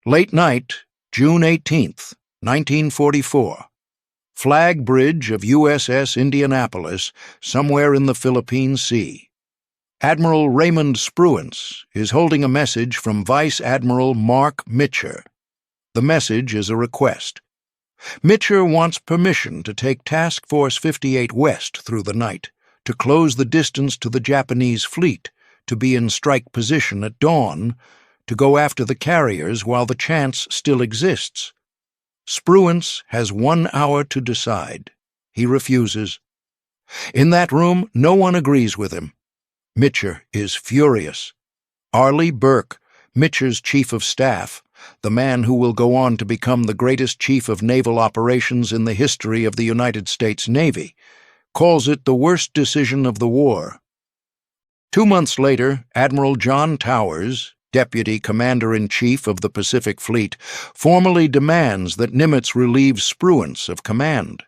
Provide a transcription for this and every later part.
Late night, June 18th, 1944. Flag bridge of USS Indianapolis, somewhere in the Philippine Sea. Admiral Raymond Spruance is holding a message from Vice Admiral Mark Mitcher. The message is a request. Mitcher wants permission to take Task Force 58 west through the night, to close the distance to the Japanese fleet, to be in strike position at dawn, to go after the carriers while the chance still exists. Spruance has 1 hour to decide. He refuses. In that room, no one agrees with him. Mitcher is furious. Arleigh Burke, Mitcher's chief of staff, the man who will go on to become the greatest chief of naval operations in the history of the United States Navy, calls it the worst decision of the war. 2 months later, Admiral John Towers, Deputy Commander-in-Chief of the Pacific Fleet, formally demands that Nimitz relieve Spruance of command.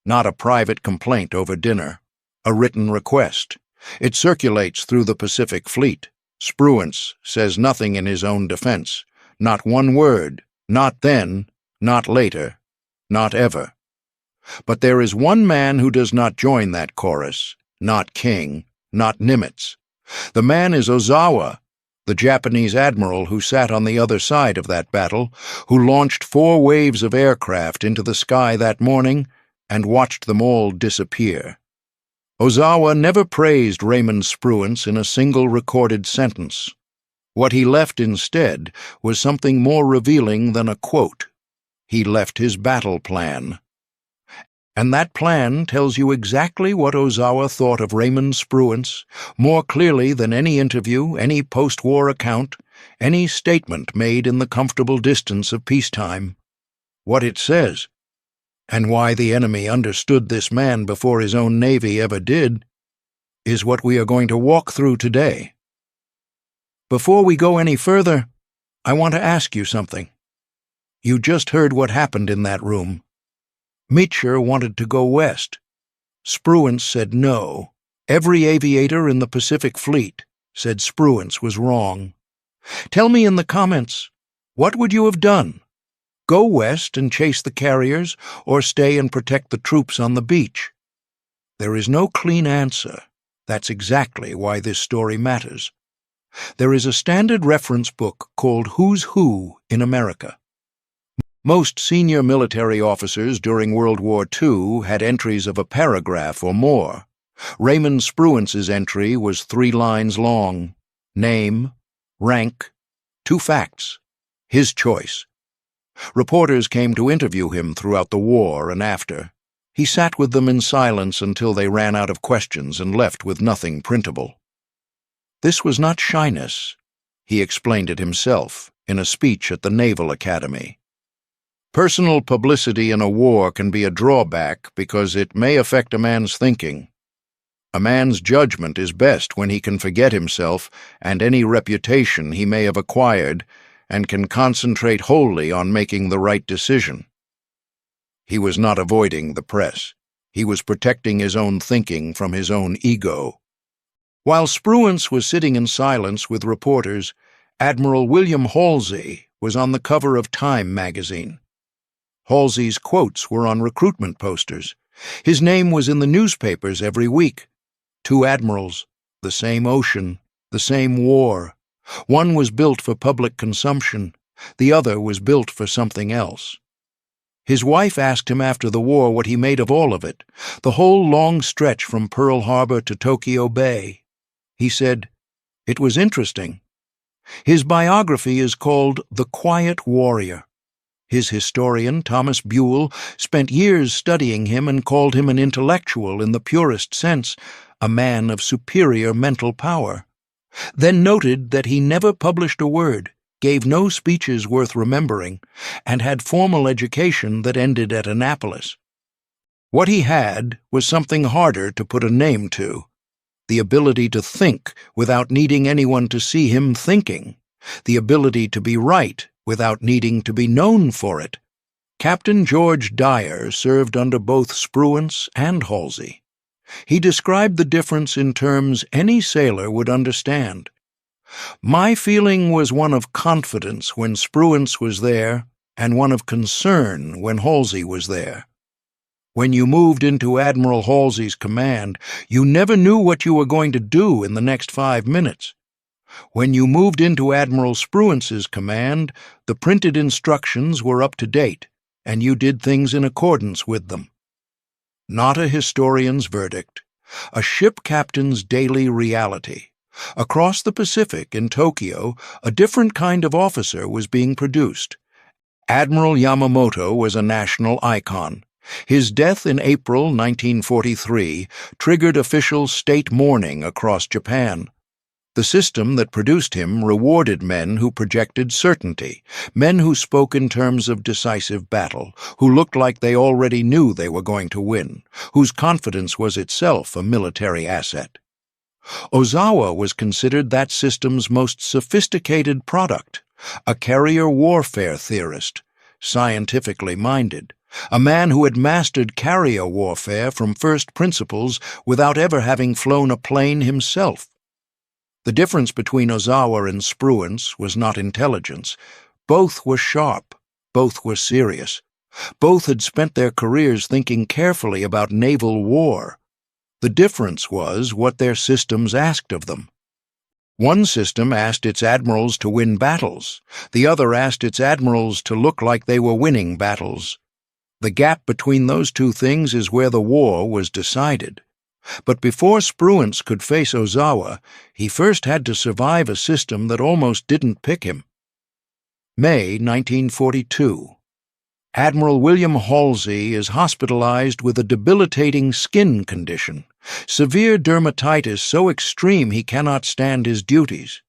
Not a private complaint over dinner, a written request. It circulates through the Pacific Fleet. Spruance says nothing in his own defense. Not one word, not then, not later, not ever. But there is one man who does not join that chorus, not King, not Nimitz. The man is Ozawa, the Japanese admiral who sat on the other side of that battle, who launched 4 waves of aircraft into the sky that morning and watched them all disappear. Ozawa never praised Raymond Spruance in a single recorded sentence. What he left instead was something more revealing than a quote. He left his battle plan. And that plan tells you exactly what Ozawa thought of Raymond Spruance, more clearly than any interview, any post-war account, any statement made in the comfortable distance of peacetime. What it says, and why the enemy understood this man before his own Navy ever did, is what we are going to walk through today. Before we go any further, I want to ask you something. You just heard what happened in that room. Mitcher wanted to go west. Spruance said no. Every aviator in the Pacific Fleet said Spruance was wrong. Tell me in the comments, what would you have done? Go west and chase the carriers, or stay and protect the troops on the beach? There is no clean answer. That's exactly why this story matters. There is a standard reference book called Who's Who in America. Most senior military officers during World War II had entries of a paragraph or more. Raymond Spruance's entry was 3 lines long. Name, rank, 2 facts. His choice. Reporters came to interview him throughout the war and after. He sat with them in silence until they ran out of questions and left with nothing printable. This was not shyness. He explained it himself in a speech at the Naval Academy. Personal publicity in a war can be a drawback because it may affect a man's thinking. A man's judgment is best when he can forget himself and any reputation he may have acquired and can concentrate wholly on making the right decision. He was not avoiding the press. He was protecting his own thinking from his own ego. While Spruance was sitting in silence with reporters, Admiral William Halsey was on the cover of Time magazine. Halsey's quotes were on recruitment posters. His name was in the newspapers every week. 2 admirals, the same ocean, the same war. One was built for public consumption. The other was built for something else. His wife asked him after the war what he made of all of it, the whole long stretch from Pearl Harbor to Tokyo Bay. He said, "It was interesting." His biography is called The Quiet Warrior. His historian, Thomas Buell, spent years studying him and called him an intellectual in the purest sense, a man of superior mental power. Then noted that he never published a word, gave no speeches worth remembering, and had formal education that ended at Annapolis. What he had was something harder to put a name to, the ability to think without needing anyone to see him thinking, the ability to be right without needing to be known for it. Captain George Dyer served under both Spruance and Halsey. He described the difference in terms any sailor would understand. My feeling was one of confidence when Spruance was there, and one of concern when Halsey was there. When you moved into Admiral Halsey's command, you never knew what you were going to do in the next 5 minutes. When you moved into Admiral Spruance's command, the printed instructions were up to date, and you did things in accordance with them. Not a historian's verdict, a ship captain's daily reality. Across the Pacific, in Tokyo, a different kind of officer was being produced. Admiral Yamamoto was a national icon. His death in April 1943 triggered official state mourning across Japan. The system that produced him rewarded men who projected certainty, men who spoke in terms of decisive battle, who looked like they already knew they were going to win, whose confidence was itself a military asset. Ozawa was considered that system's most sophisticated product, a carrier warfare theorist, scientifically minded, a man who had mastered carrier warfare from first principles without ever having flown a plane himself. The difference between Ozawa and Spruance was not intelligence. Both were sharp, both were serious. Both had spent their careers thinking carefully about naval war. The difference was what their systems asked of them. One system asked its admirals to win battles. The other asked its admirals to look like they were winning battles. The gap between those two things is where the war was decided. But before Spruance could face Ozawa, he first had to survive a system that almost didn't pick him. May 1942. Admiral William Halsey is hospitalized with a debilitating skin condition, severe dermatitis so extreme he cannot stand his duties.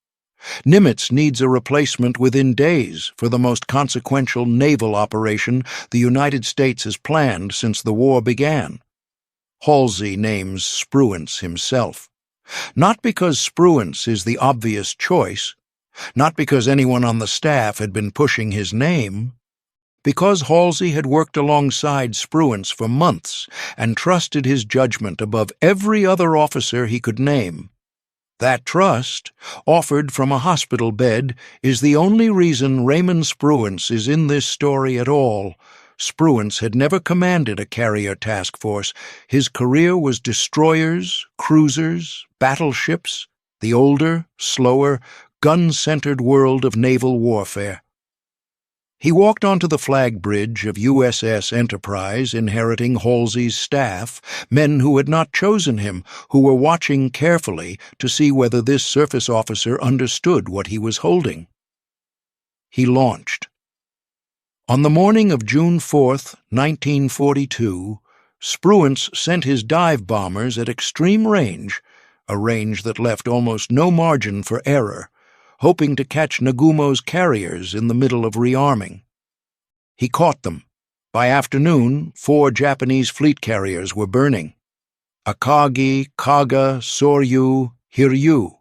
Nimitz needs a replacement within days for the most consequential naval operation the United States has planned since the war began. Halsey names Spruance himself. Not because Spruance is the obvious choice, not because anyone on the staff had been pushing his name, because Halsey had worked alongside Spruance for months and trusted his judgment above every other officer he could name. That trust, offered from a hospital bed, is the only reason Raymond Spruance is in this story at all. Spruance had never commanded a carrier task force. His career was destroyers, cruisers, battleships, the older, slower, gun-centered world of naval warfare. He walked onto the flag bridge of USS Enterprise, inheriting Halsey's staff, men who had not chosen him, who were watching carefully to see whether this surface officer understood what he was holding. He launched. On the morning of June 4, 1942, Spruance sent his dive bombers at extreme range, a range that left almost no margin for error, hoping to catch Nagumo's carriers in the middle of rearming. He caught them. By afternoon, 4 Japanese fleet carriers were burning: Akagi, Kaga, Soryu, Hiryu.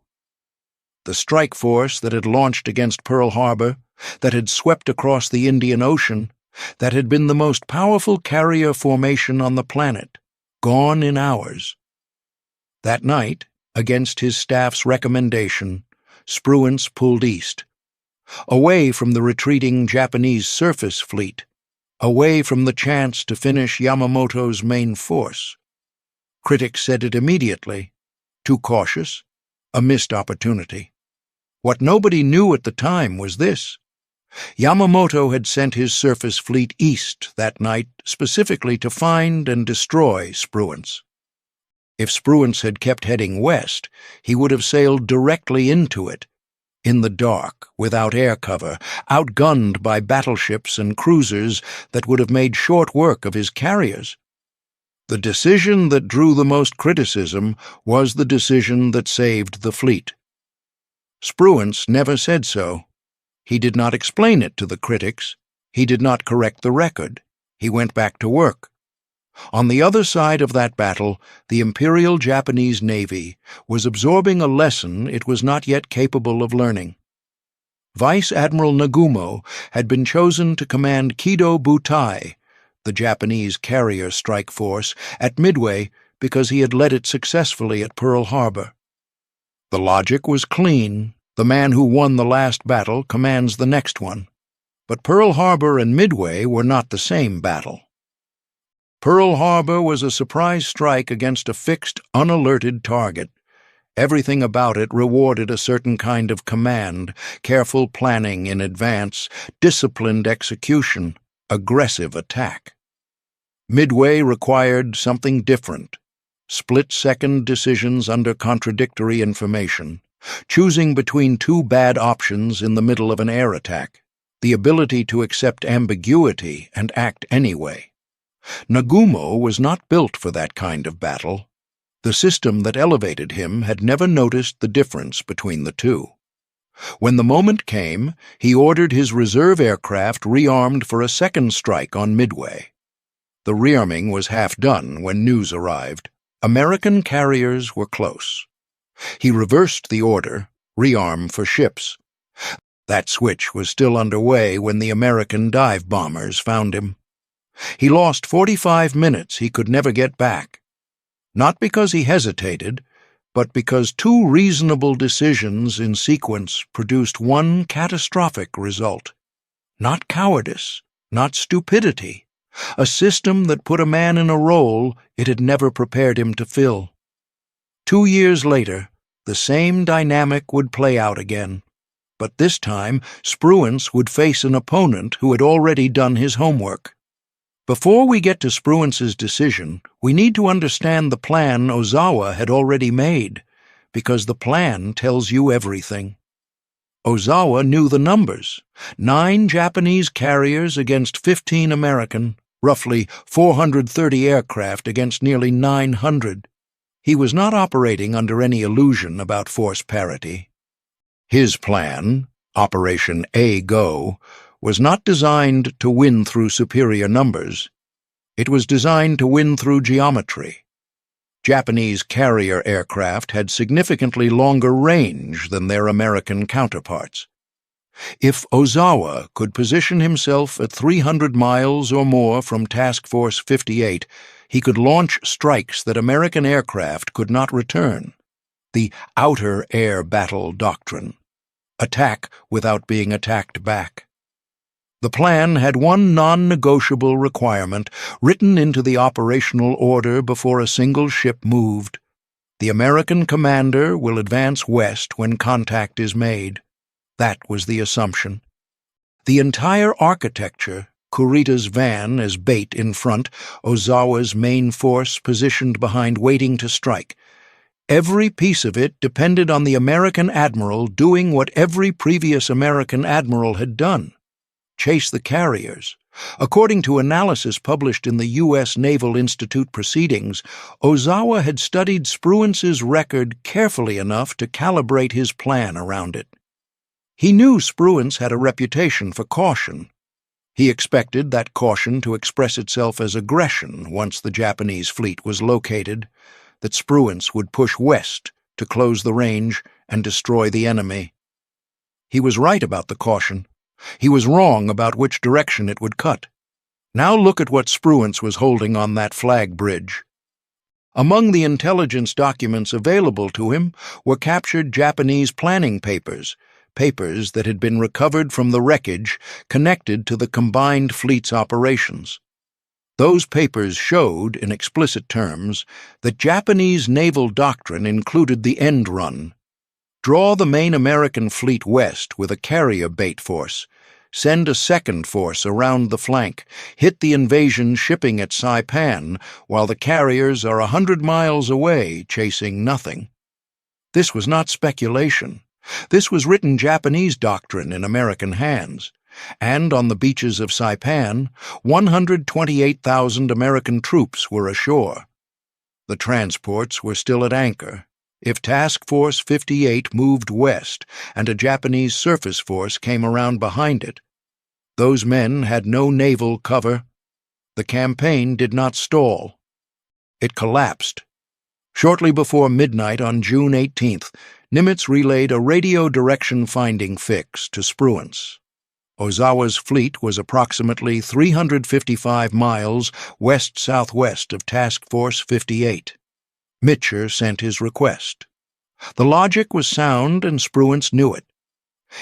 The strike force that had launched against Pearl Harbor, that had swept across the Indian Ocean, that had been the most powerful carrier formation on the planet, gone in hours. That night, against his staff's recommendation, Spruance pulled east, away from the retreating Japanese surface fleet, away from the chance to finish Yamamoto's main force. Critics said it immediately: too cautious, a missed opportunity. What nobody knew at the time was this: Yamamoto had sent his surface fleet east that night specifically to find and destroy Spruance. If Spruance had kept heading west, he would have sailed directly into it, in the dark, without air cover, outgunned by battleships and cruisers that would have made short work of his carriers. The decision that drew the most criticism was the decision that saved the fleet. Spruance never said so. He did not explain it to the critics. He did not correct the record. He went back to work. On the other side of that battle, the Imperial Japanese Navy was absorbing a lesson it was not yet capable of learning. Vice Admiral Nagumo had been chosen to command Kido Butai, the Japanese carrier strike force, at Midway because he had led it successfully at Pearl Harbor. The logic was clean, The man who won the last battle commands the next one. But Pearl Harbor and Midway were not the same battle. Pearl Harbor was a surprise strike against a fixed, unalerted target. Everything about it rewarded a certain kind of command, careful planning in advance, disciplined execution, aggressive attack. Midway required something different. Split-second decisions under contradictory information, choosing between two bad options in the middle of an air attack, the ability to accept ambiguity and act anyway. Nagumo was not built for that kind of battle. The system that elevated him had never noticed the difference between the two. When the moment came, he ordered his reserve aircraft rearmed for a second strike on Midway. The rearming was half done when news arrived. American carriers were close. He reversed the order, rearm for ships. That switch was still underway when the American dive bombers found him. He lost 45 minutes he could never get back. Not because he hesitated, but because two reasonable decisions in sequence produced one catastrophic result. Not cowardice, not stupidity. A system that put a man in a role it had never prepared him to fill. 2 years later, the same dynamic would play out again. But this time, Spruance would face an opponent who had already done his homework. Before we get to Spruance's decision, we need to understand the plan Ozawa had already made, because the plan tells you everything. Ozawa knew the numbers: 9 Japanese carriers against 15 American, roughly 430 aircraft against nearly 900. He was not operating under any illusion about force parity. His plan, Operation A-Go, was not designed to win through superior numbers. It was designed to win through geometry. Japanese carrier aircraft had significantly longer range than their American counterparts. If Ozawa could position himself at 300 miles or more from Task Force 58, he could launch strikes that American aircraft could not return. The outer air battle doctrine. Attack without being attacked back. The plan had one non-negotiable requirement written into the operational order before a single ship moved. The American commander will advance west when contact is made. That was the assumption. The entire architecture, Kurita's van as bait in front, Ozawa's main force positioned behind waiting to strike. Every piece of it depended on the American admiral doing what every previous American admiral had done: chase the carriers. According to analysis published in the U.S. Naval Institute proceedings, Ozawa had studied Spruance's record carefully enough to calibrate his plan around it. He knew Spruance had a reputation for caution. He expected that caution to express itself as aggression once the Japanese fleet was located, that Spruance would push west to close the range and destroy the enemy. He was right about the caution. He was wrong about which direction it would cut. Now look at what Spruance was holding on that flag bridge. Among the intelligence documents available to him were captured Japanese planning papers that had been recovered from the wreckage connected to the combined fleet's operations. Those papers showed, in explicit terms, that Japanese naval doctrine included the end run. Draw the main American fleet west with a carrier bait force, send a second force around the flank, hit the invasion shipping at Saipan while the carriers are 100 miles away chasing nothing. This was not speculation. This was written Japanese doctrine in American hands. And on the beaches of Saipan, 128,000 American troops were ashore. The transports were still at anchor. If Task Force 58 moved west and a Japanese surface force came around behind it, those men had no naval cover. The campaign did not stall. It collapsed. Shortly before midnight on June 18th, Nimitz relayed a radio direction finding fix to Spruance. Ozawa's fleet was approximately 355 miles west-southwest of Task Force 58. Mitcher sent his request. The logic was sound, and Spruance knew it.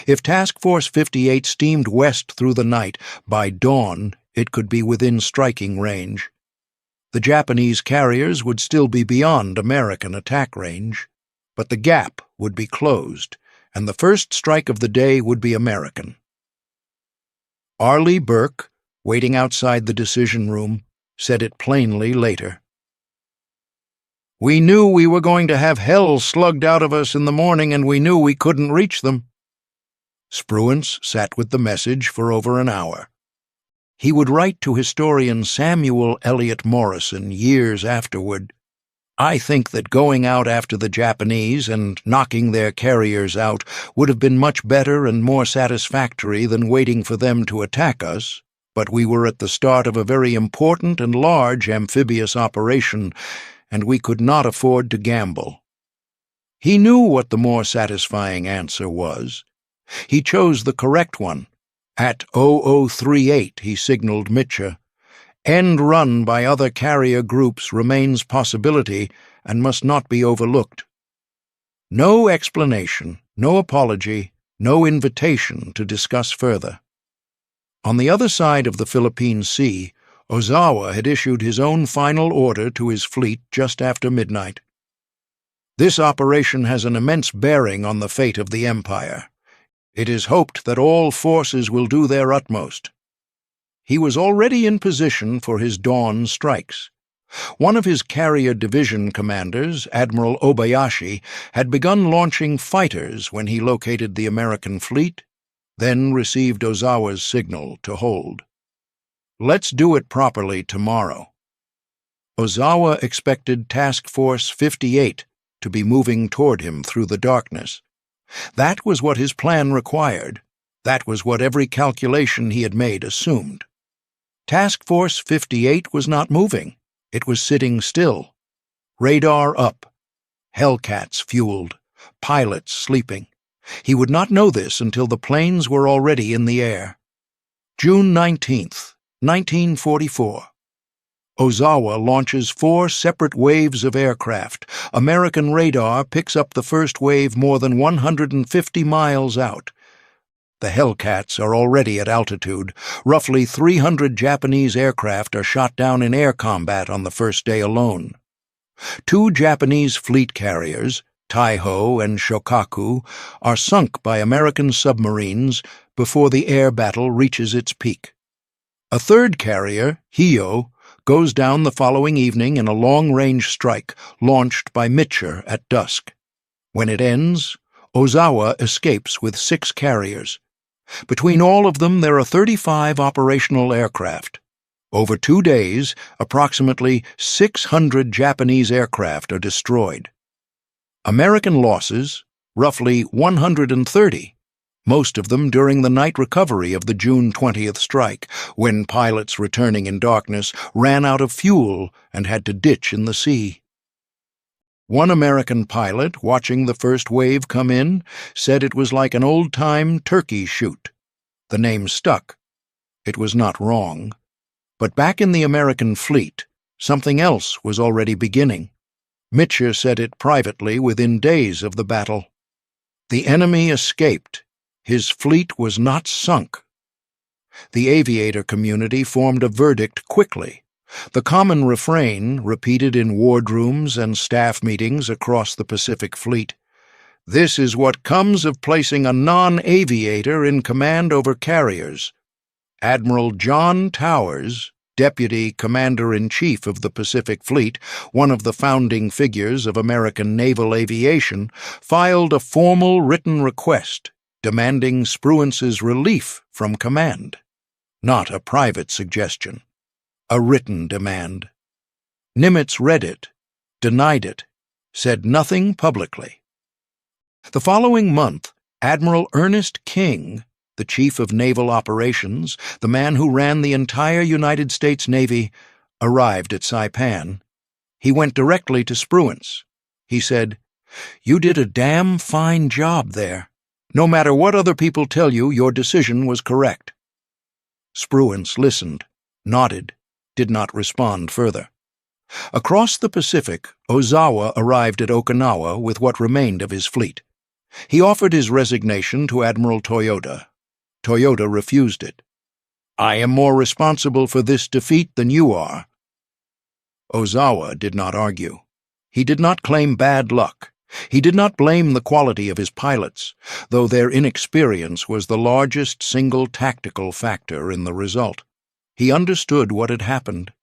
If Task Force 58 steamed west through the night, by dawn it could be within striking range. The Japanese carriers would still be beyond American attack range, but the gap would be closed, and the first strike of the day would be American. Arleigh Burke, waiting outside the decision room, said it plainly later. "We knew we were going to have hell slugged out of us in the morning, and we knew we couldn't reach them." Spruance sat with the message for over an hour. He would write to historian Samuel Eliot Morison years afterward, "I think that going out after the Japanese and knocking their carriers out would have been much better and more satisfactory than waiting for them to attack us, but we were at the start of a very important and large amphibious operation, and we could not afford to gamble." He knew what the more satisfying answer was. He chose the correct one. At 0038 he signaled Mitchell, "End run by other carrier groups remains possibility and must not be overlooked." No explanation, no apology, no invitation to discuss further. On the other side of the Philippine Sea, Ozawa had issued his own final order to his fleet just after midnight. "This operation has an immense bearing on the fate of the Empire. It is hoped that all forces will do their utmost." He was already in position for his dawn strikes. One of his carrier division commanders, Admiral Obayashi, had begun launching fighters when he located the American fleet, then received Ozawa's signal to hold. "Let's do it properly tomorrow." Ozawa expected Task Force 58 to be moving toward him through the darkness. That was what his plan required. That was what every calculation he had made assumed. Task Force 58 was not moving. It was sitting still. Radar up. Hellcats fueled. Pilots sleeping. He would not know this until the planes were already in the air. June 19th, 1944. Ozawa launches 4 separate waves of aircraft. American radar picks up the first wave more than 150 miles out. The Hellcats are already at altitude. Roughly 300 Japanese aircraft are shot down in air combat on the first day alone. 2 Japanese fleet carriers, Taiho and Shokaku, are sunk by American submarines before the air battle reaches its peak. A third carrier, Hio, goes down the following evening in a long-range strike launched by Mitchell at dusk. When it ends, Ozawa escapes with 6 carriers. Between all of them there are 35 operational aircraft. Over 2 days, approximately 600 Japanese aircraft are destroyed. American losses, roughly 130. Most of them during the night recovery of the June 20th strike, when pilots returning in darkness ran out of fuel and had to ditch in the sea. One American pilot, watching the first wave come in, said it was like an old-time turkey shoot. The name stuck. It was not wrong. But back in the American fleet, something else was already beginning. Mitchell said it privately within days of the battle. The enemy escaped. His fleet was not sunk. The aviator community formed a verdict quickly. The common refrain, repeated in wardrooms and staff meetings across the Pacific Fleet: "This is what comes of placing a non-aviator in command over carriers." Admiral John Towers, Deputy Commander-in-Chief of the Pacific Fleet, one of the founding figures of American naval aviation, filed a formal written request demanding Spruance's relief from command. Not a private suggestion. A written demand. Nimitz read it, denied it, said nothing publicly. The following month, Admiral Ernest King, the Chief of Naval Operations, the man who ran the entire United States Navy, arrived at Saipan. He went directly to Spruance. He said, "You did a damn fine job there. No matter what other people tell you, your decision was correct." Spruance listened, nodded, did not respond further. Across the Pacific, Ozawa arrived at Okinawa with what remained of his fleet. He offered his resignation to Admiral Toyota. Toyota refused it. "I am more responsible for this defeat than you are." Ozawa did not argue. He did not claim bad luck. He did not blame the quality of his pilots, though their inexperience was the largest single tactical factor in the result. He understood what had happened.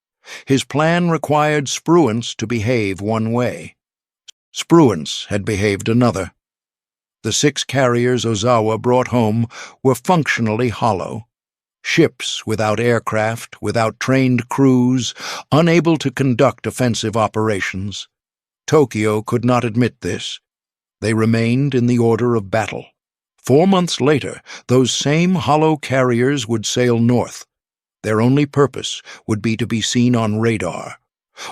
His plan required Spruance to behave one way. Spruance had behaved another. The 6 carriers Ozawa brought home were functionally hollow. Ships without aircraft, without trained crews, unable to conduct offensive operations. Tokyo could not admit this. They remained in the order of battle. 4 months later, those same hollow carriers would sail north. Their only purpose would be to be seen on radar.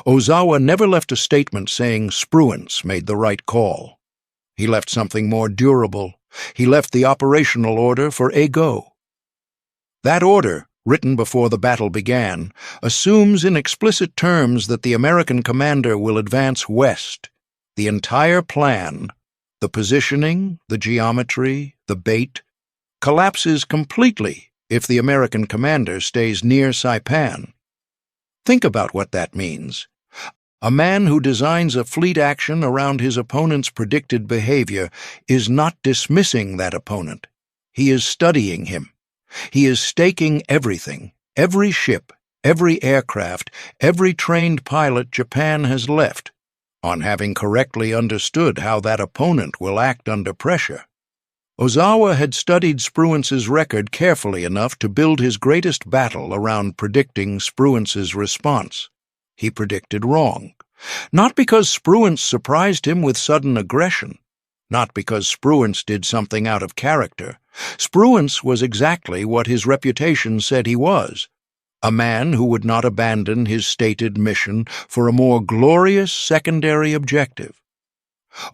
Ozawa never left a statement saying Spruance made the right call. He left something more durable. He left the operational order for Ego. That order, written before the battle began, assumes in explicit terms that the American commander will advance west. The entire plan, the positioning, the geometry, the bait, collapses completely if the American commander stays near Saipan. Think about what that means. A man who designs a fleet action around his opponent's predicted behavior is not dismissing that opponent. He is studying him. He is staking everything, every ship, every aircraft, every trained pilot Japan has left, on having correctly understood how that opponent will act under pressure. Ozawa had studied Spruance's record carefully enough to build his greatest battle around predicting Spruance's response. He predicted wrong. Not because Spruance surprised him with sudden aggression. Not because Spruance did something out of character. Spruance was exactly what his reputation said he was. A man who would not abandon his stated mission for a more glorious secondary objective.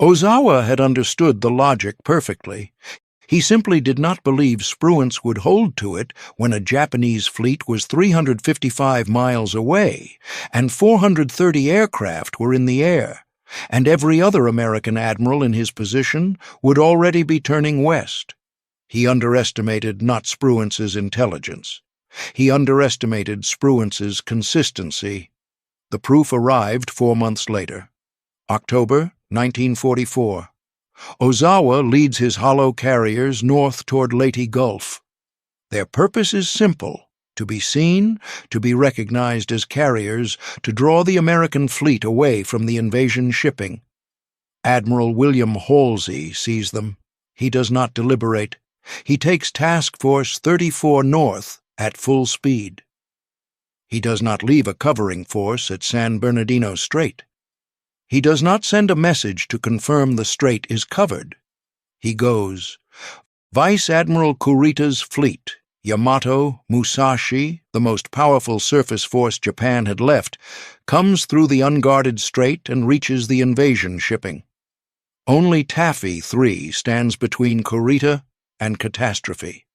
Ozawa had understood the logic perfectly. He simply did not believe Spruance would hold to it when a Japanese fleet was 355 miles away, and 430 aircraft were in the air, and every other American admiral in his position would already be turning west. He underestimated not Spruance's intelligence. He underestimated Spruance's consistency. The proof arrived 4 months later. October 1944. Ozawa leads his hollow carriers north toward Leyte Gulf. Their purpose is simple: to be seen, to be recognized as carriers, to draw the American fleet away from the invasion shipping. Admiral William Halsey sees them. He does not deliberate. He takes Task Force 34 north at full speed. He does not leave a covering force at San Bernardino Strait. He does not send a message to confirm the strait is covered. He goes. Vice Admiral Kurita's fleet, Yamato, Musashi, the most powerful surface force Japan had left, comes through the unguarded strait and reaches the invasion shipping. Only Taffy 3 stands between Kurita and catastrophe.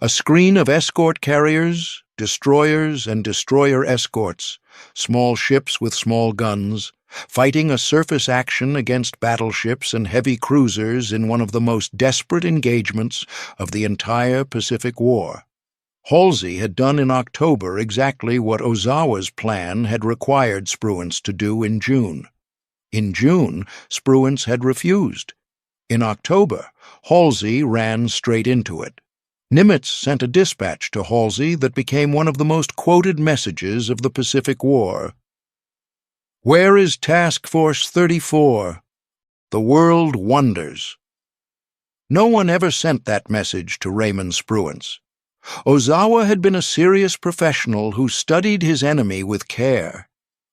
A screen of escort carriers, destroyers and destroyer escorts, small ships with small guns, fighting a surface action against battleships and heavy cruisers in one of the most desperate engagements of the entire Pacific War. Halsey had done in October exactly what Ozawa's plan had required Spruance to do in June. In June, Spruance had refused. In October, Halsey ran straight into it. Nimitz sent a dispatch to Halsey that became one of the most quoted messages of the Pacific War. "Where is Task Force 34? The world wonders." No one ever sent that message to Raymond Spruance. Ozawa had been a serious professional who studied his enemy with care.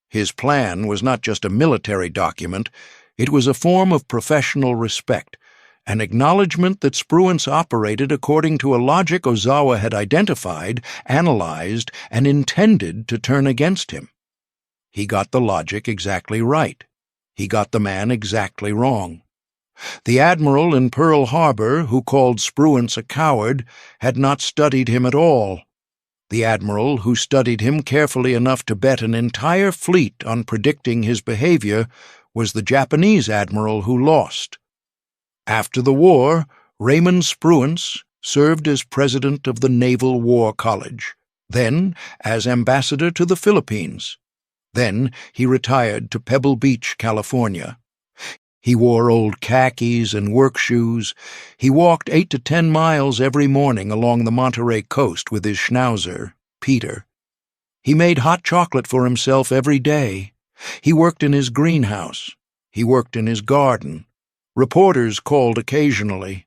His plan was not just a military document, it was a form of professional respect, an acknowledgement that Spruance operated according to a logic Ozawa had identified, analyzed, and intended to turn against him. He got the logic exactly right. He got the man exactly wrong. The admiral in Pearl Harbor, who called Spruance a coward, had not studied him at all. The admiral who studied him carefully enough to bet an entire fleet on predicting his behavior was the Japanese admiral who lost. After the war, Raymond Spruance served as president of the Naval War College, then as ambassador to the Philippines. Then he retired to Pebble Beach, California. He wore old khakis and work shoes. He walked 8 to 10 miles every morning along the Monterey coast with his schnauzer, Peter. He made hot chocolate for himself every day. He worked in his greenhouse. He worked in his garden. Reporters called occasionally.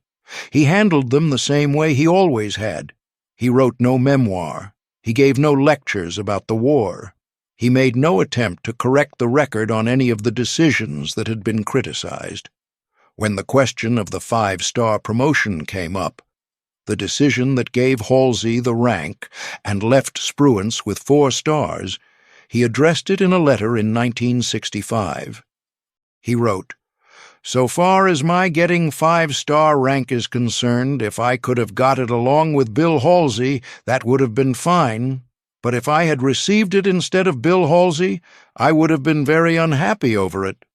He handled them the same way he always had. He wrote no memoir. He gave no lectures about the war. He made no attempt to correct the record on any of the decisions that had been criticized. When the question of the 5-star promotion came up, the decision that gave Halsey the rank and left Spruance with 4 stars, he addressed it in a letter in 1965. He wrote, "So far as my getting 5-star rank is concerned, if I could have got it along with Bill Halsey, that would have been fine. But if I had received it instead of Bill Halsey, I would have been very unhappy over it."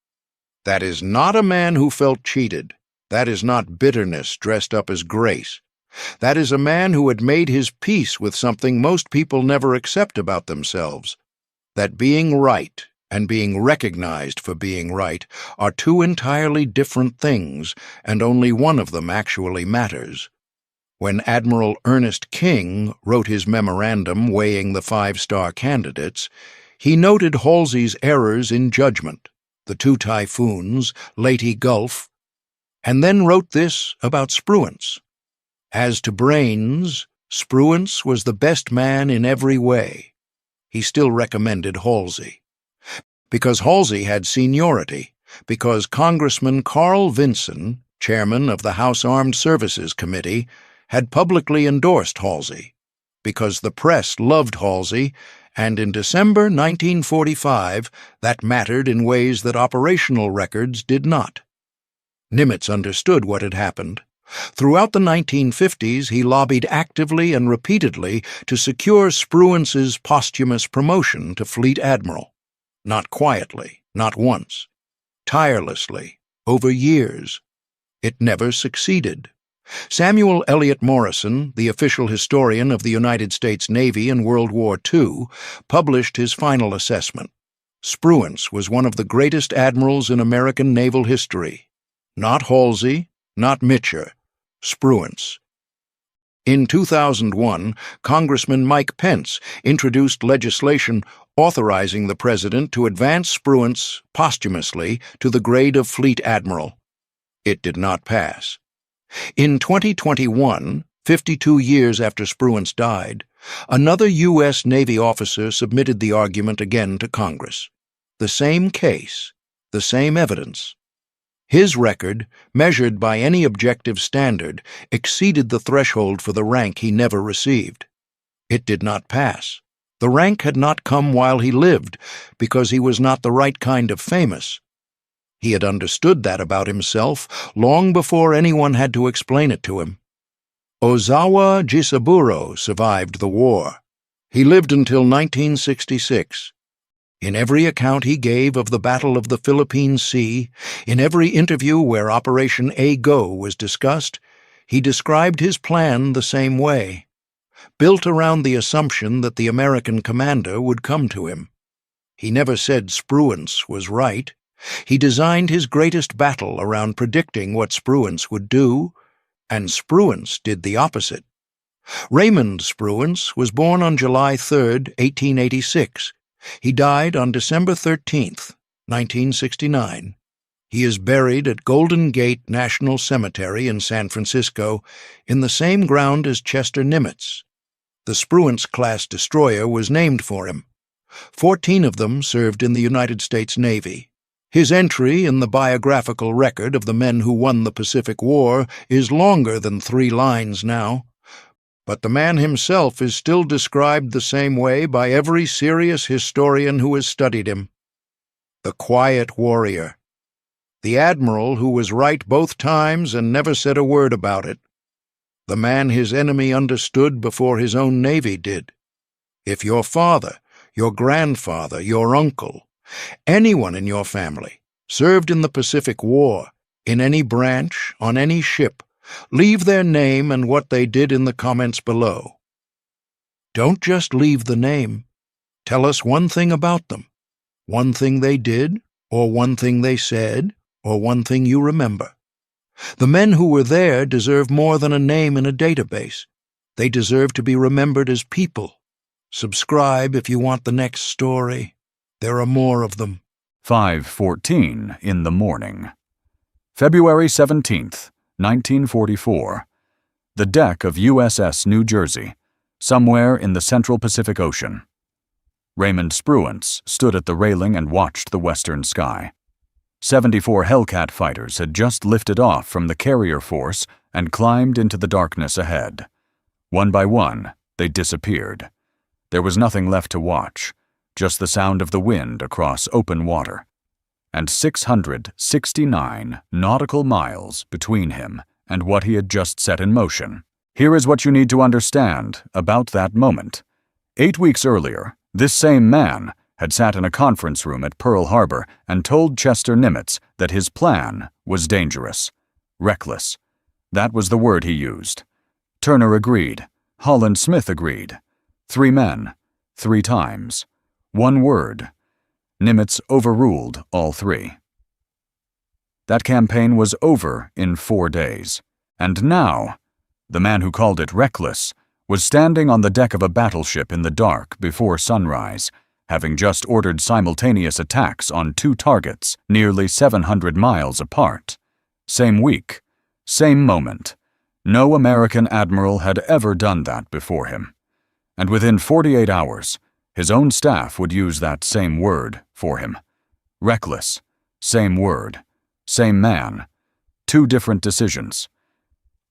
That is not a man who felt cheated. That is not bitterness dressed up as grace. That is a man who had made his peace with something most people never accept about themselves, that being right and being recognized for being right are 2 entirely different things, and only one of them actually matters. When Admiral Ernest King wrote his memorandum weighing the 5-star candidates, he noted Halsey's errors in judgment, the 2 typhoons, Leyte Gulf, and then wrote this about Spruance. As to brains, Spruance was the best man in every way. He still recommended Halsey. Because Halsey had seniority, because Congressman Carl Vinson, chairman of the House Armed Services Committee, had publicly endorsed Halsey, because the press loved Halsey, and in December 1945 that mattered in ways that operational records did not. Nimitz understood what had happened. Throughout the 1950s, he lobbied actively and repeatedly to secure Spruance's posthumous promotion to Fleet Admiral. Not quietly, not once. Tirelessly, over years. It never succeeded. Samuel Eliot Morison, the official historian of the United States Navy in World War II, published his final assessment. Spruance was one of the greatest admirals in American naval history. Not Halsey, not Mitcher, Spruance. In 2001, Congressman Mike Pence introduced legislation authorizing the President to advance Spruance posthumously to the grade of Fleet Admiral. It did not pass. In 2021, 52 years after Spruance died, another U.S. Navy officer submitted the argument again to Congress. The same case, the same evidence. His record, measured by any objective standard, exceeded the threshold for the rank he never received. It did not pass. The rank had not come while he lived, because he was not the right kind of famous. He had understood that about himself long before anyone had to explain it to him. Ozawa Jisaburo survived the war. He lived until 1966. In every account he gave of the Battle of the Philippine Sea, in every interview where Operation A-Go was discussed, he described his plan the same way, built around the assumption that the American commander would come to him. He never said Spruance was right. He designed his greatest battle around predicting what Spruance would do, and Spruance did the opposite. Raymond Spruance was born on July 3, 1886. He died on December 13, 1969. He is buried at Golden Gate National Cemetery in San Francisco, in the same ground as Chester Nimitz. The Spruance-class destroyer was named for him. 14 of them served in the United States Navy. His entry in the biographical record of the men who won the Pacific War is longer than 3 lines now. But the man himself is still described the same way by every serious historian who has studied him. The quiet warrior. The admiral who was right both times and never said a word about it. The man his enemy understood before his own navy did. If your father, your grandfather, your uncle, anyone in your family served in the Pacific War, in any branch, on any ship, leave their name and what they did in the comments below. Don't just leave the name. Tell us one thing about them. One thing they did, or one thing they said, or one thing you remember. The men who were there deserve more than a name in a database. They deserve to be remembered as people. Subscribe if you want the next story. There are more of them. 5:14 in the morning. February 17th, 1944. The deck of USS New Jersey, somewhere in the central Pacific Ocean. Raymond Spruance stood at the railing and watched the western sky. 74 Hellcat fighters had just lifted off from the carrier force and climbed into the darkness ahead. One by one, they disappeared. There was nothing left to watch, just the sound of the wind across open water, and 669 nautical miles between him and what he had just set in motion. Here is what you need to understand about that moment. 8 weeks earlier, this same man had sat in a conference room at Pearl Harbor and told Chester Nimitz that his plan was dangerous, reckless. That was the word he used. Turner agreed. Holland Smith agreed. 3 men, 3 times. 1 word. Nimitz overruled all 3. That campaign was over in 4 days. And now, the man who called it reckless was standing on the deck of a battleship in the dark before sunrise, having just ordered simultaneous attacks on 2 targets nearly 700 miles apart. Same week, same moment. No American admiral had ever done that before him. And within 48 hours, his own staff would use that same word for him. Reckless, same word, same man, 2 different decisions.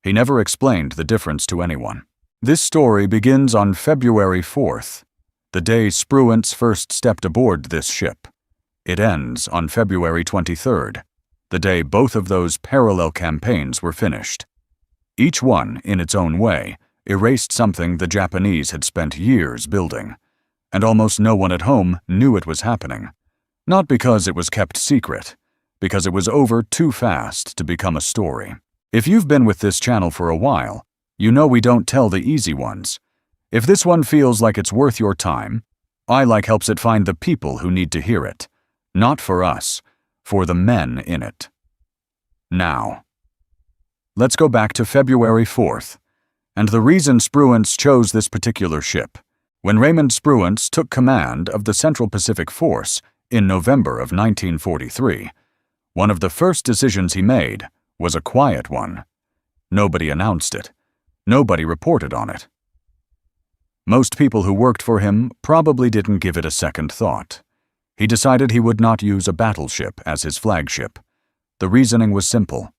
He never explained the difference to anyone. This story begins on February 4th, the day Spruance first stepped aboard this ship. It ends on February 23rd, the day both of those parallel campaigns were finished. Each one, in its own way, erased something the Japanese had spent years building, and almost no one at home knew it was happening. Not because it was kept secret, because it was over too fast to become a story. If you've been with this channel for a while, you know we don't tell the easy ones. If this one feels like it's worth your time, iLike helps it find the people who need to hear it. Not for us, for the men in it. Now, let's go back to February 4th, and the reason Spruance chose this particular ship. When Raymond Spruance took command of the Central Pacific Force in November of 1943, one of the first decisions he made was a quiet one. Nobody announced it. Nobody reported on it. Most people who worked for him probably didn't give it a second thought. He decided he would not use a battleship as his flagship. The reasoning was simple.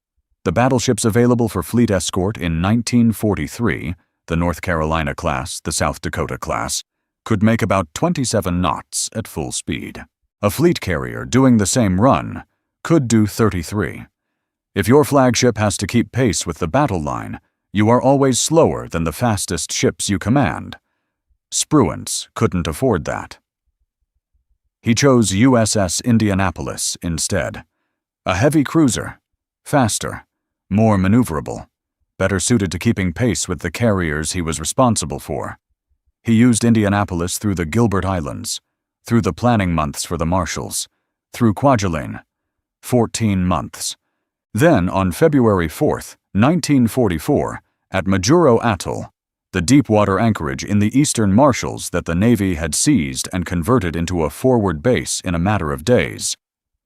The battleships available for fleet escort in 1943, the North Carolina class, the South Dakota class, could make about 27 knots at full speed. A fleet carrier doing the same run could do 33. If your flagship has to keep pace with the battle line, you are always slower than the fastest ships you command. Spruance couldn't afford that. He chose USS Indianapolis instead. A heavy cruiser, faster, more maneuverable, better suited to keeping pace with the carriers he was responsible for. He used Indianapolis through the Gilbert Islands, through the planning months for the Marshalls, through Kwajalein, 14 months. Then, on February 4th, 1944, at Majuro Atoll, the deep-water anchorage in the eastern Marshalls that the Navy had seized and converted into a forward base in a matter of days,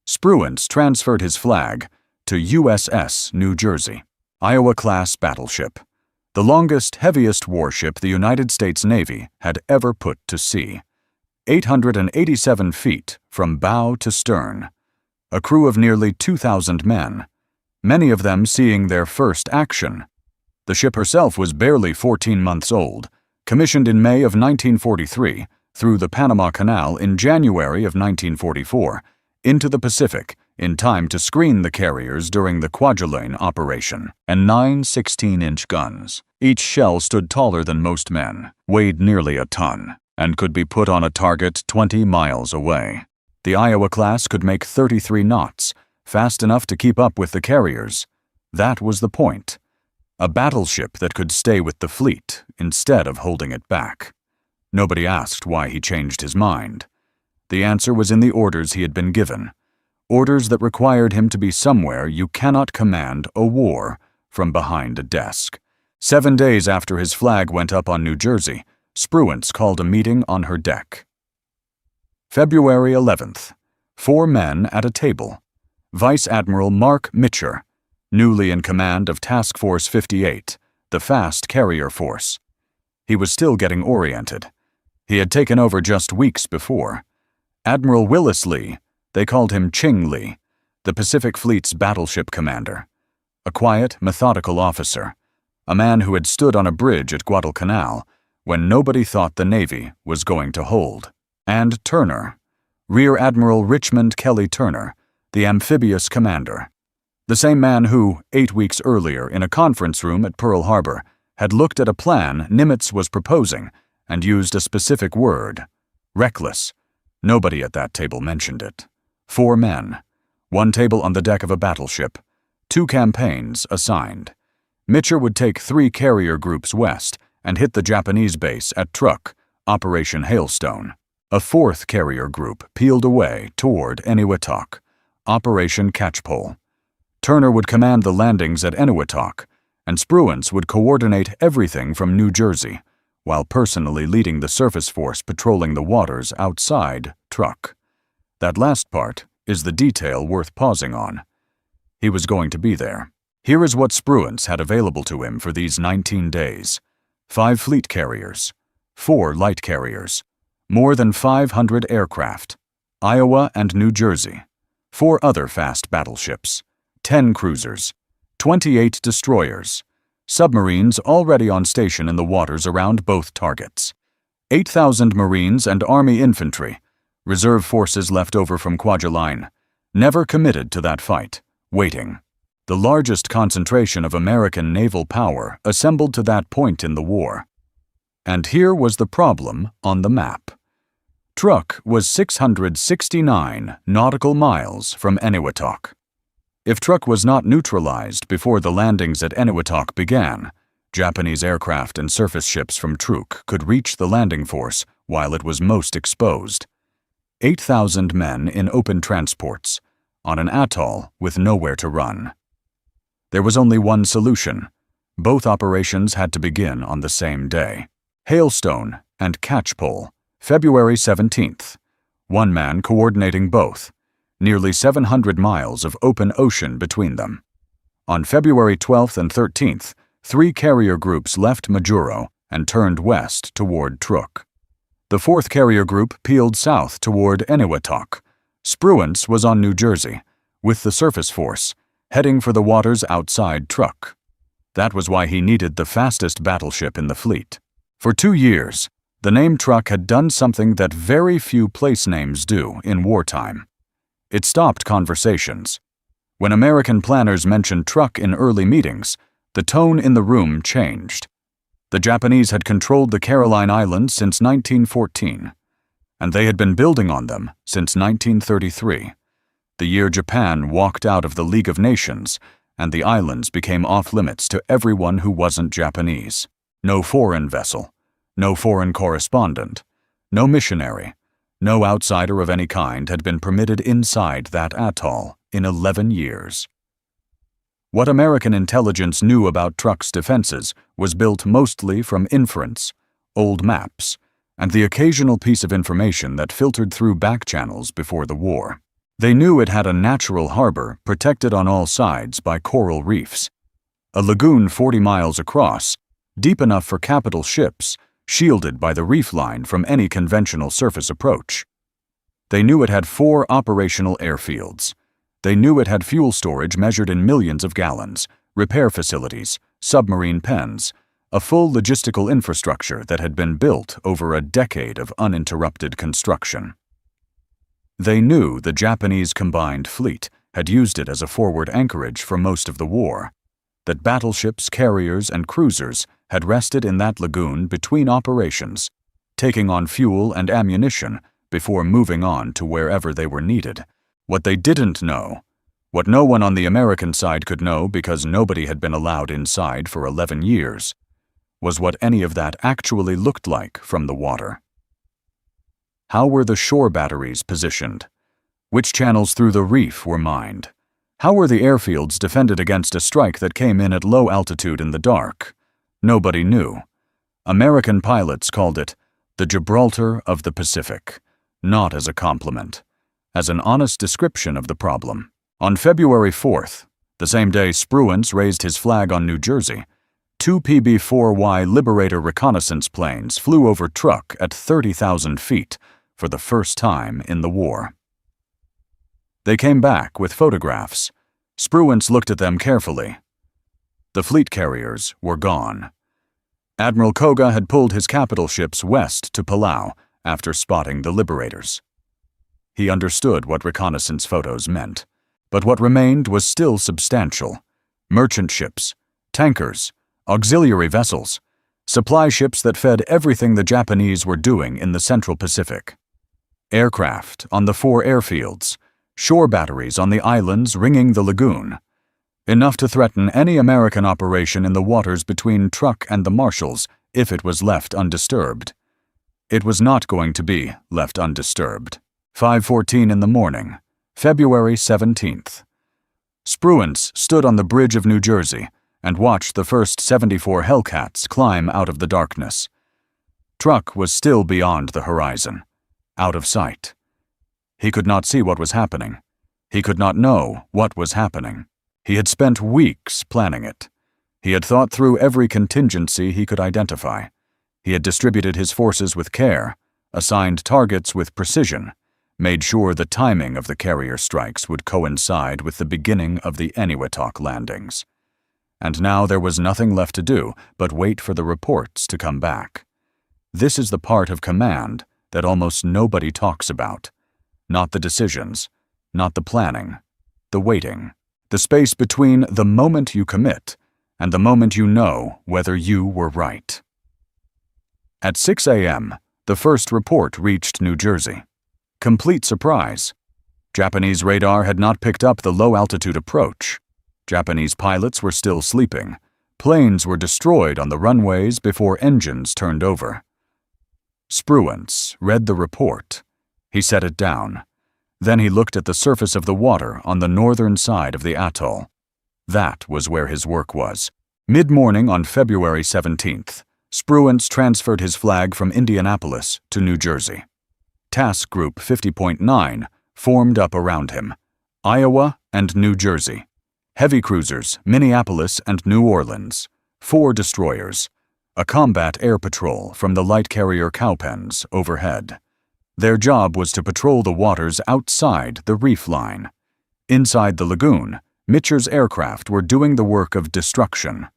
Spruance transferred his flag to USS New Jersey, Iowa-class battleship, the longest, heaviest warship the United States Navy had ever put to sea. 887 feet from bow to stern, a crew of nearly 2,000 men, many of them seeing their first action. The ship herself was barely 14 months old, commissioned in May of 1943 through the Panama Canal in January of 1944 into the Pacific in time to screen the carriers during the Kwajalein operation, and 9 16-inch guns. Each shell stood taller than most men, weighed nearly a ton, and could be put on a target 20 miles away. The Iowa class could make 33 knots, fast enough to keep up with the carriers. That was the point. A battleship that could stay with the fleet instead of holding it back. Nobody asked why he changed his mind. The answer was in the orders he had been given. Orders that required him to be somewhere you cannot command a war from behind a desk. 7 days after his flag went up on New Jersey, Spruance called a meeting on her deck. February 11th. 4 men at a table. Vice Admiral Mark Mitcher, newly in command of Task Force 58, the fast carrier force. He was still getting oriented. He had taken over just weeks before. Admiral Willis Lee, they called him Ching Lee, the Pacific Fleet's battleship commander. A quiet, methodical officer. A man who had stood on a bridge at Guadalcanal when nobody thought the Navy was going to hold. And Turner, Rear Admiral Richmond Kelly Turner, the amphibious commander. The same man who, 8 weeks earlier in a conference room at Pearl Harbor, had looked at a plan Nimitz was proposing and used a specific word, reckless. Nobody at that table mentioned it. 4 men. 1 table on the deck of a battleship. 2 campaigns assigned. Mitcher would take 3 carrier groups west and hit the Japanese base at Truk, Operation Hailstone. A 4th carrier group peeled away toward Eniwetok, Operation Catchpole. Turner would command the landings at Eniwetok, and Spruance would coordinate everything from New Jersey, while personally leading the surface force patrolling the waters outside Truk. That last part is the detail worth pausing on. He was going to be there. Here is what Spruance had available to him for these 19 days. 5 fleet carriers, 4 light carriers, more than 500 aircraft, Iowa and New Jersey, 4 other fast battleships, 10 cruisers, 28 destroyers, submarines already on station in the waters around both targets, 8,000 Marines and Army infantry, reserve forces left over from Kwajalein, never committed to that fight, waiting. The largest concentration of American naval power assembled to that point in the war. And here was the problem on the map. Truk was 669 nautical miles from Eniwetok. If Truk was not neutralized before the landings at Eniwetok began, Japanese aircraft and surface ships from Truk could reach the landing force while it was most exposed. 8,000 men in open transports, on an atoll with nowhere to run. There was only one solution. Both operations had to begin on the same day. Hailstone and Catchpole, February 17th. 1 man coordinating both. Nearly 700 miles of open ocean between them. On February 12th and 13th, 3 carrier groups left Majuro and turned west toward Truk. The 4th carrier group peeled south toward Eniwetok. Spruance was on New Jersey, with the surface force, heading for the waters outside Truk. That was why he needed the fastest battleship in the fleet. For 2 years, the name Truk had done something that very few place names do in wartime. It stopped conversations. When American planners mentioned Truk in early meetings, the tone in the room changed. The Japanese had controlled the Caroline Islands since 1914, and they had been building on them since 1933. The year Japan walked out of the League of Nations, and the islands became off-limits to everyone who wasn't Japanese. No foreign vessel, no foreign correspondent, no missionary, no outsider of any kind had been permitted inside that atoll in 11 years. What American intelligence knew about Truk's defenses was built mostly from inference, old maps, and the occasional piece of information that filtered through back channels before the war. They knew it had a natural harbor protected on all sides by coral reefs, a lagoon 40 miles across, deep enough for capital ships, shielded by the reef line from any conventional surface approach. They knew it had 4 operational airfields. They knew it had fuel storage measured in millions of gallons, repair facilities, submarine pens, a full logistical infrastructure that had been built over a decade of uninterrupted construction. They knew the Japanese combined fleet had used it as a forward anchorage for most of the war, that battleships, carriers, and cruisers had rested in that lagoon between operations, taking on fuel and ammunition before moving on to wherever they were needed. What they didn't know, what no one on the American side could know because nobody had been allowed inside for 11 years, was what any of that actually looked like from the water. How were the shore batteries positioned? Which channels through the reef were mined? How were the airfields defended against a strike that came in at low altitude in the dark? Nobody knew. American pilots called it the Gibraltar of the Pacific, not as a compliment, as an honest description of the problem. On February 4th, the same day Spruance raised his flag on New Jersey, 2 PB-4Y Liberator reconnaissance planes flew over Truk at 30,000 feet for the first time in the war. They came back with photographs. Spruance looked at them carefully. The fleet carriers were gone. Admiral Koga had pulled his capital ships west to Palau after spotting the Liberators. He understood what reconnaissance photos meant, but what remained was still substantial. Merchant ships, tankers, auxiliary vessels, supply ships that fed everything the Japanese were doing in the Central Pacific. Aircraft on the 4 airfields, shore batteries on the islands ringing the lagoon. Enough to threaten any American operation in the waters between Truk and the Marshalls if it was left undisturbed. It was not going to be left undisturbed. 5:14 in the morning, February 17th. Spruance stood on the bridge of New Jersey and watched the first 74 Hellcats climb out of the darkness. Truk was still beyond the horizon, out of sight. He could not see what was happening. He could not know what was happening. He had spent weeks planning it. He had thought through every contingency he could identify. He had distributed his forces with care, assigned targets with precision, made sure the timing of the carrier strikes would coincide with the beginning of the Eniwetok landings. And now there was nothing left to do but wait for the reports to come back. This is the part of command that almost nobody talks about. Not the decisions, not the planning, the waiting. The space between the moment you commit and the moment you know whether you were right. At 6 a.m., the first report reached New Jersey. Complete surprise. Japanese radar had not picked up the low-altitude approach. Japanese pilots were still sleeping. Planes were destroyed on the runways before engines turned over. Spruance read the report. He set it down. Then he looked at the surface of the water on the northern side of the atoll. That was where his work was. Mid-morning on February 17th, Spruance transferred his flag from Indianapolis to New Jersey. Task Group 50.9 formed up around him. Iowa and New Jersey. Heavy cruisers, Minneapolis and New Orleans. 4 destroyers. A combat air patrol from the light carrier Cowpens overhead. Their job was to patrol the waters outside the reef line. Inside the lagoon, Mitcher's aircraft were doing the work of destruction.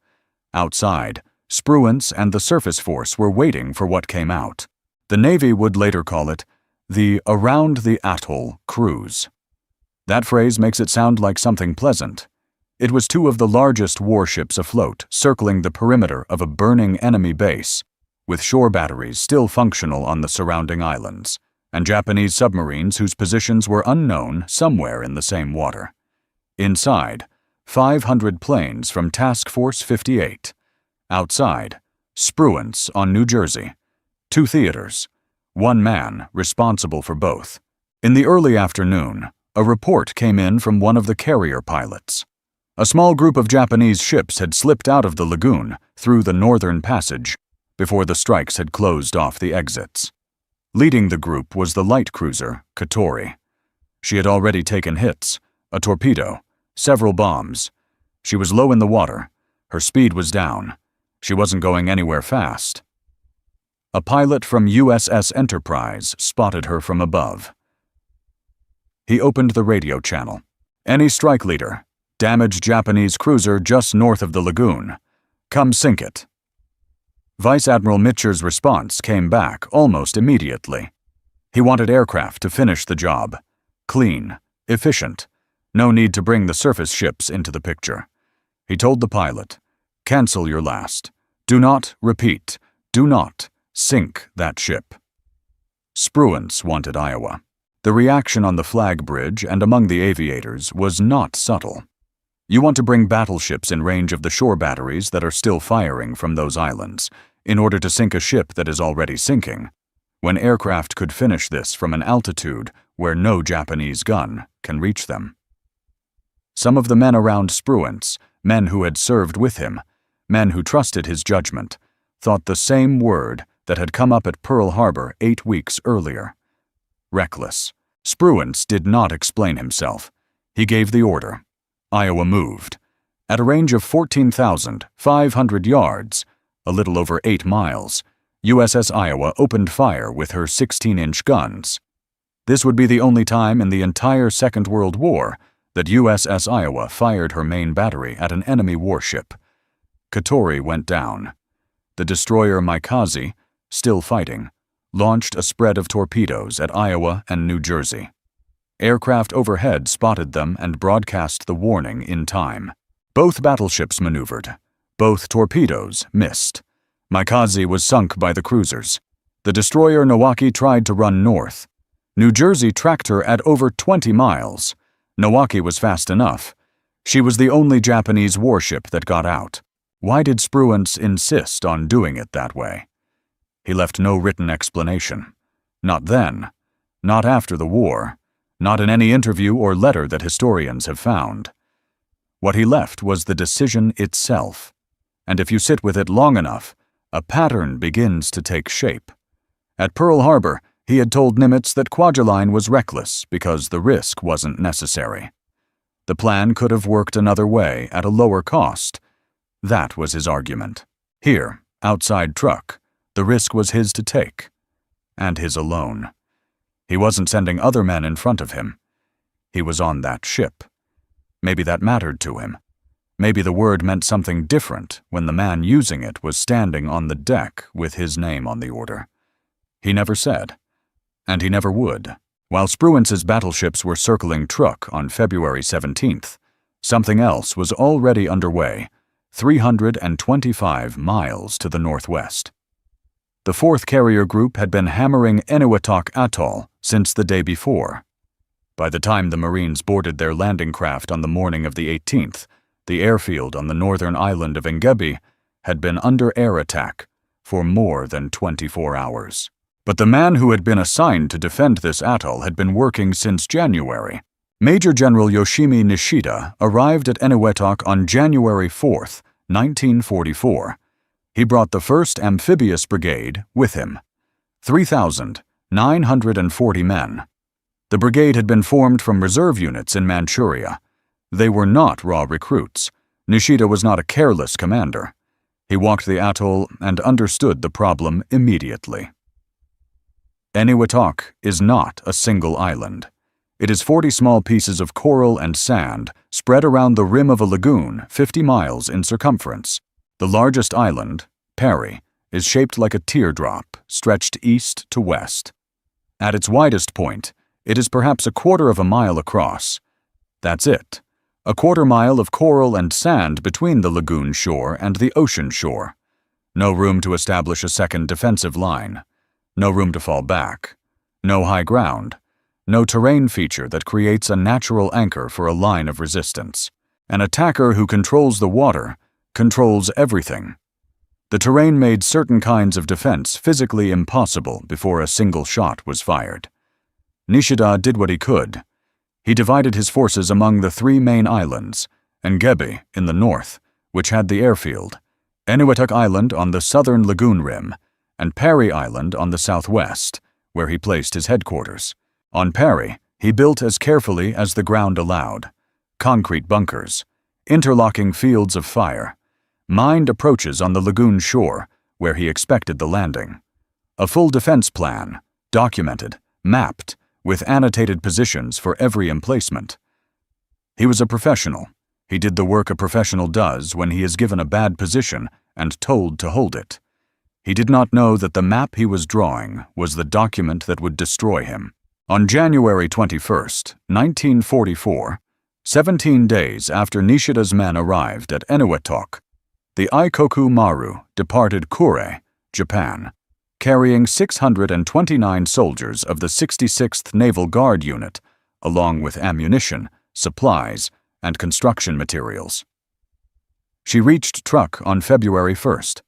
Outside, Spruance and the surface force were waiting for what came out. The Navy would later call it the Around the Atoll Cruise. That phrase makes it sound like something pleasant. It was 2 of the largest warships afloat, circling the perimeter of a burning enemy base, with shore batteries still functional on the surrounding islands, and Japanese submarines whose positions were unknown somewhere in the same water. Inside, 500 planes from Task Force 58. Outside, Spruance on New Jersey. 2 theaters. 1 man responsible for both. In the early afternoon, a report came in from one of the carrier pilots. A small group of Japanese ships had slipped out of the lagoon through the northern passage before the strikes had closed off the exits. Leading the group was the light cruiser, Katori. She had already taken hits, a torpedo, several bombs. She was low in the water. Her speed was down. She wasn't going anywhere fast. A pilot from USS Enterprise spotted her from above. He opened the radio channel. Any strike leader. Damaged Japanese cruiser just north of the lagoon. Come sink it. Vice Admiral Mitcher's response came back almost immediately. He wanted aircraft to finish the job. Clean, efficient. No need to bring the surface ships into the picture. He told the pilot, "Cancel your last. Do not, repeat, do not Sink that ship. Spruance wanted Iowa. The reaction on the flag bridge and among the aviators was not subtle. You want to bring battleships in range of the shore batteries that are still firing from those islands, in order to sink a ship that is already sinking, when aircraft could finish this from an altitude where no Japanese gun can reach them. Some of the men around Spruance, men who had served with him, men who trusted his judgment, thought the same word that had come up at Pearl Harbor 8 weeks earlier. Reckless. Spruance did not explain himself. He gave the order. Iowa moved. At a range of 14,500 yards, a little over 8 miles, USS Iowa opened fire with her 16-inch guns. This would be the only time in the entire Second World War that USS Iowa fired her main battery at an enemy warship. Katori went down. The destroyer Mikaze, still fighting, launched a spread of torpedoes at Iowa and New Jersey. Aircraft overhead spotted them and broadcast the warning in time. Both battleships maneuvered. Both torpedoes missed. Mikaze was sunk by the cruisers. The destroyer Nowaki tried to run north. New Jersey tracked her at over 20 miles. Nowaki was fast enough. She was the only Japanese warship that got out. Why did Spruance insist on doing it that way? He left no written explanation. Not then. Not after the war. Not in any interview or letter that historians have found. What he left was the decision itself. And if you sit with it long enough, a pattern begins to take shape. At Pearl Harbor, he had told Nimitz that Kwajalein was reckless because the risk wasn't necessary. The plan could have worked another way at a lower cost. That was his argument. Here, outside Truk, the risk was his to take. And his alone. He wasn't sending other men in front of him. He was on that ship. Maybe that mattered to him. Maybe the word meant something different when the man using it was standing on the deck with his name on the order. He never said. And he never would. While Spruance's battleships were circling Truk on February 17th, something else was already underway, 325 miles to the northwest. The 4th Carrier Group had been hammering Eniwetok Atoll since the day before. By the time the Marines boarded their landing craft on the morning of the 18th, the airfield on the northern island of Engebe had been under air attack for more than 24 hours. But the man who had been assigned to defend this atoll had been working since January. Major General Yoshimi Nishida arrived at Eniwetok on January 4th, 1944. He brought the 1st Amphibious Brigade with him, 3,940 men. The brigade had been formed from reserve units in Manchuria. They were not raw recruits. Nishida was not a careless commander. He walked the atoll and understood the problem immediately. Eniwetok is not a single island. It is 40 small pieces of coral and sand spread around the rim of a lagoon 50 miles in circumference. The largest island, Perry, is shaped like a teardrop, stretched east to west. At its widest point, it is perhaps 1/4 of a mile across. That's it. 1/4 mile of coral and sand between the lagoon shore and the ocean shore. No room to establish a second defensive line. No room to fall back. No high ground. No terrain feature that creates a natural anchor for a line of resistance. An attacker who controls the water controls everything. The terrain made certain kinds of defense physically impossible before a single shot was fired. Nishida did what he could. He divided his forces among the 3 main islands, Engebe in the north, which had the airfield, Eniwetok Island on the southern lagoon rim, and Perry Island on the southwest, where he placed his headquarters. On Perry, he built as carefully as the ground allowed, concrete bunkers, interlocking fields of fire, mined approaches on the lagoon shore, where he expected the landing. A full defense plan, documented, mapped, with annotated positions for every emplacement. He was a professional. He did the work a professional does when he is given a bad position and told to hold it. He did not know that the map he was drawing was the document that would destroy him. On January 21st, 1944, 17 days after Nishida's men arrived at Eniwetok, the Aikoku Maru departed Kure, Japan, carrying 629 soldiers of the 66th Naval Guard Unit, along with ammunition, supplies, and construction materials. She reached Truk on February 1st.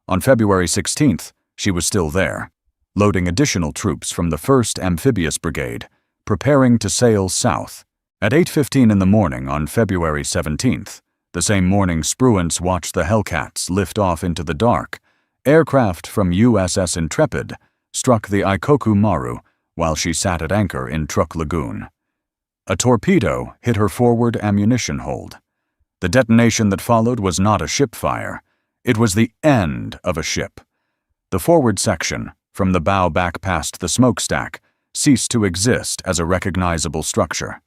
On February 16th, she was still there, loading additional troops from the 1st Amphibious Brigade, preparing to sail south. At 8:15 in the morning on February 17th, the same morning Spruance watched the Hellcats lift off into the dark, aircraft from USS Intrepid struck the Ikoku Maru while she sat at anchor in Truk Lagoon. A torpedo hit her forward ammunition hold. The detonation that followed was not a ship fire. It was the end of a ship. The forward section, from the bow back past the smokestack, ceased to exist as a recognizable structure.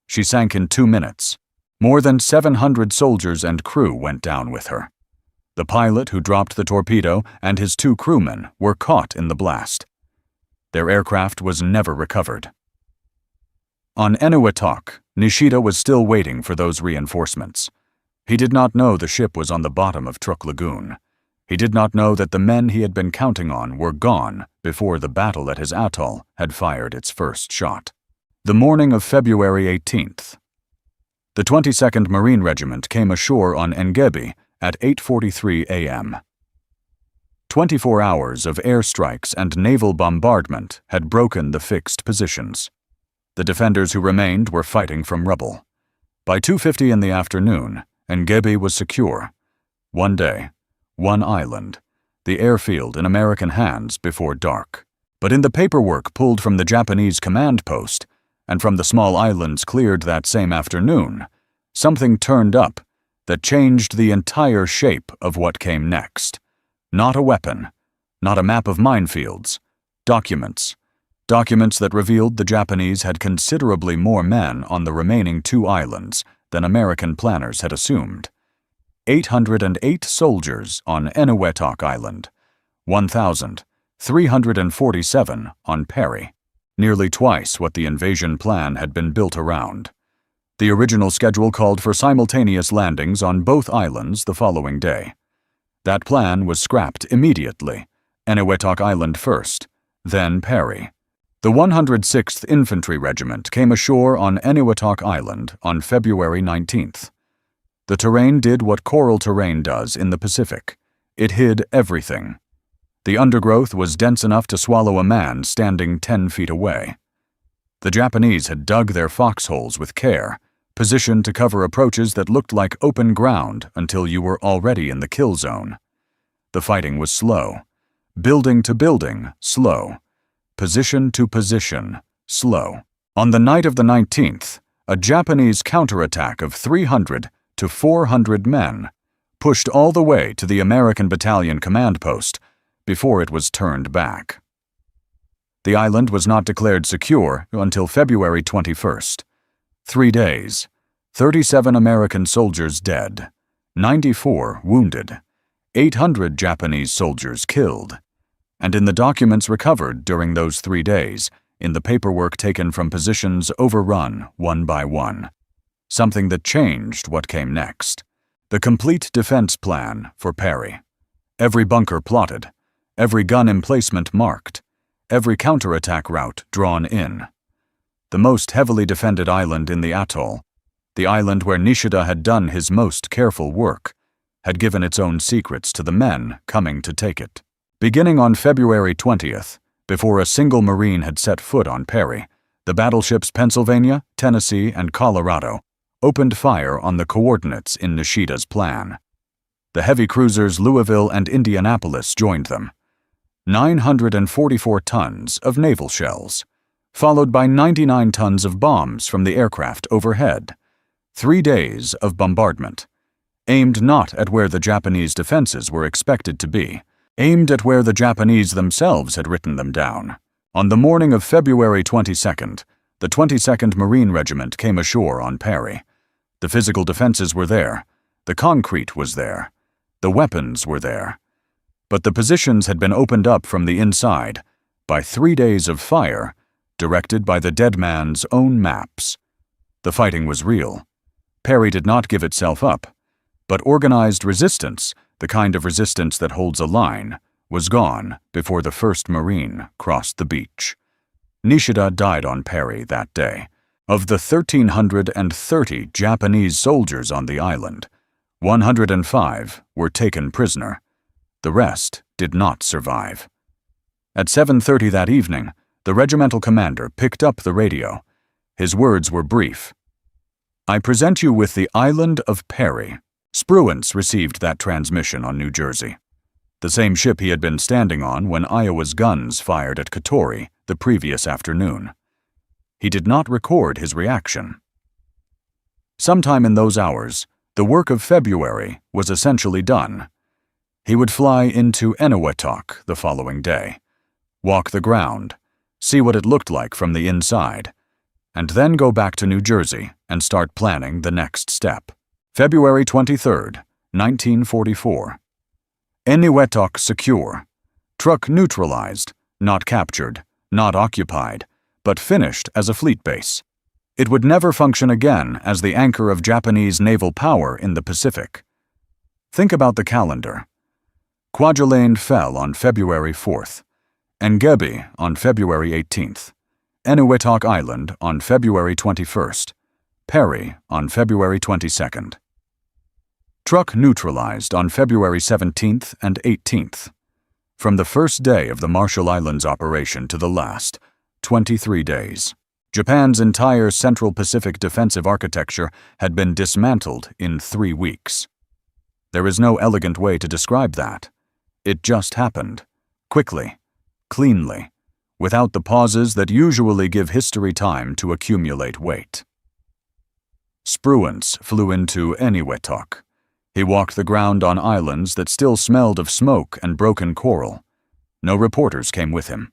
She sank in 2 minutes. More than 700 soldiers and crew went down with her. The pilot who dropped the torpedo and his 2 crewmen were caught in the blast. Their aircraft was never recovered. On Eniwetok, Nishida was still waiting for those reinforcements. He did not know the ship was on the bottom of Truk Lagoon. He did not know that the men he had been counting on were gone before the battle at his atoll had fired its first shot. The morning of February 18th. The 22nd Marine Regiment came ashore on Engebe at 8:43 a.m. 24 hours of airstrikes and naval bombardment had broken the fixed positions. The defenders who remained were fighting from rubble. By 2:50 in the afternoon, Engebe was secure. One day, one island, the airfield in American hands before dark. But in the paperwork pulled from the Japanese command post, and from the small islands cleared that same afternoon, something turned up that changed the entire shape of what came next. Not a weapon, not a map of minefields, documents. Documents that revealed the Japanese had considerably more men on the remaining 2 islands than American planners had assumed. 808 soldiers on Eniwetok Island, 1,347 on Perry, nearly twice what the invasion plan had been built around. The original schedule called for simultaneous landings on both islands the following day. That plan was scrapped immediately, Eniwetok Island first, then Perry. The 106th Infantry Regiment came ashore on Eniwetok Island on February 19th. The terrain did what coral terrain does in the Pacific. It hid everything. The undergrowth was dense enough to swallow a man standing 10 feet away. The Japanese had dug their foxholes with care, positioned to cover approaches that looked like open ground until you were already in the kill zone. The fighting was slow. Building to building, slow. Position to position, slow. On the night of the 19th, a Japanese counterattack of 300 to 400 men pushed all the way to the American battalion command post before it was turned back. The island was not declared secure until February 21st. 3 days, 37 American soldiers dead, 94 wounded, 800 Japanese soldiers killed. And in the documents recovered during those 3 days, in the paperwork taken from positions overrun one by one, something that changed what came next. The complete defense plan for Perry. Every bunker plotted, every gun emplacement marked, every counterattack route drawn in. The most heavily defended island in the atoll, the island where Nishida had done his most careful work, had given its own secrets to the men coming to take it. Beginning on February 20th, before a single Marine had set foot on Perry, the battleships Pennsylvania, Tennessee, and Colorado opened fire on the coordinates in Nishida's plan. The heavy cruisers Louisville and Indianapolis joined them. 944 tons of naval shells, followed by 99 tons of bombs from the aircraft overhead. 3 days of bombardment, aimed not at where the Japanese defenses were expected to be, aimed at where the Japanese themselves had written them down. On the morning of February 22nd, the 22nd Marine Regiment came ashore on Perry. The physical defenses were there. The concrete was there. The weapons were there. But the positions had been opened up from the inside by 3 days of fire, directed by the dead man's own maps. The fighting was real. Perry did not give itself up, but organized resistance, the kind of resistance that holds a line, was gone before the first Marine crossed the beach. Nishida died on Perry that day. Of the 1,330 Japanese soldiers on the island, 105 were taken prisoner. The rest did not survive. At 7:30 that evening, the regimental commander picked up the radio. His words were brief. "I present you with the island of Perry." Spruance received that transmission on New Jersey, the same ship he had been standing on when Iowa's guns fired at Katori the previous afternoon. He did not record his reaction. Sometime in those hours, the work of February was essentially done. He would fly into Eniwetok the following day, walk the ground, see what it looked like from the inside, and then go back to New Jersey and start planning the next step. February 23, 1944. Eniwetok secure. Truk neutralized, not captured, not occupied, but finished as a fleet base. It would never function again as the anchor of Japanese naval power in the Pacific. Think about the calendar. Kwajalein fell on February 4th, Engebe on February 18th, Eniwetok Island on February 21st, Perry on February 22nd. Truk neutralized on February 17th and 18th. From the first day of the Marshall Islands operation to the last, 23 days. Japan's entire Central Pacific defensive architecture had been dismantled in 3 weeks. There is no elegant way to describe that. It just happened, quickly, cleanly, without the pauses that usually give history time to accumulate weight. Spruance flew into Eniwetok. He walked the ground on islands that still smelled of smoke and broken coral. No reporters came with him.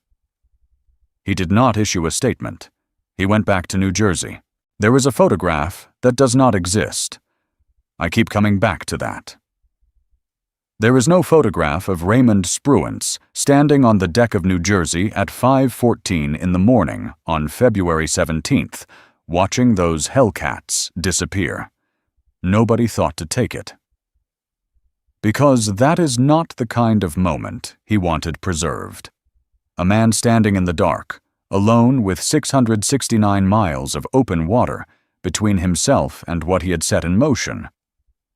He did not issue a statement. He went back to New Jersey. There is a photograph that does not exist. I keep coming back to that. There is no photograph of Raymond Spruance standing on the deck of New Jersey at 5:14 in the morning on February 17th, watching those Hellcats disappear. Nobody thought to take it. Because that is not the kind of moment he wanted preserved. A man standing in the dark, alone with 669 miles of open water between himself and what he had set in motion.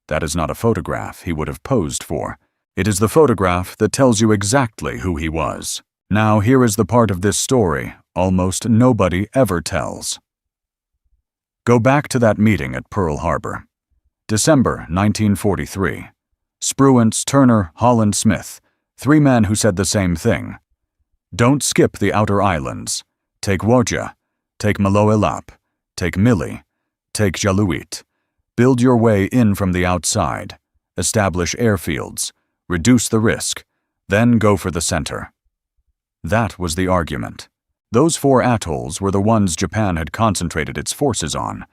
That is not a photograph he would have posed for. It is the photograph that tells you exactly who he was. Now here is the part of this story almost nobody ever tells. Go back to that meeting at Pearl Harbor. December 1943. Spruance, Turner, Holland, Smith, 3 men who said the same thing. Don't skip the outer islands. Take Wodja, take Maloelap, take Mili, take Jaluit. Build your way in from the outside. Establish airfields. Reduce the risk. Then go for the center. That was the argument. Those 4 atolls were the ones Japan had concentrated its forces on,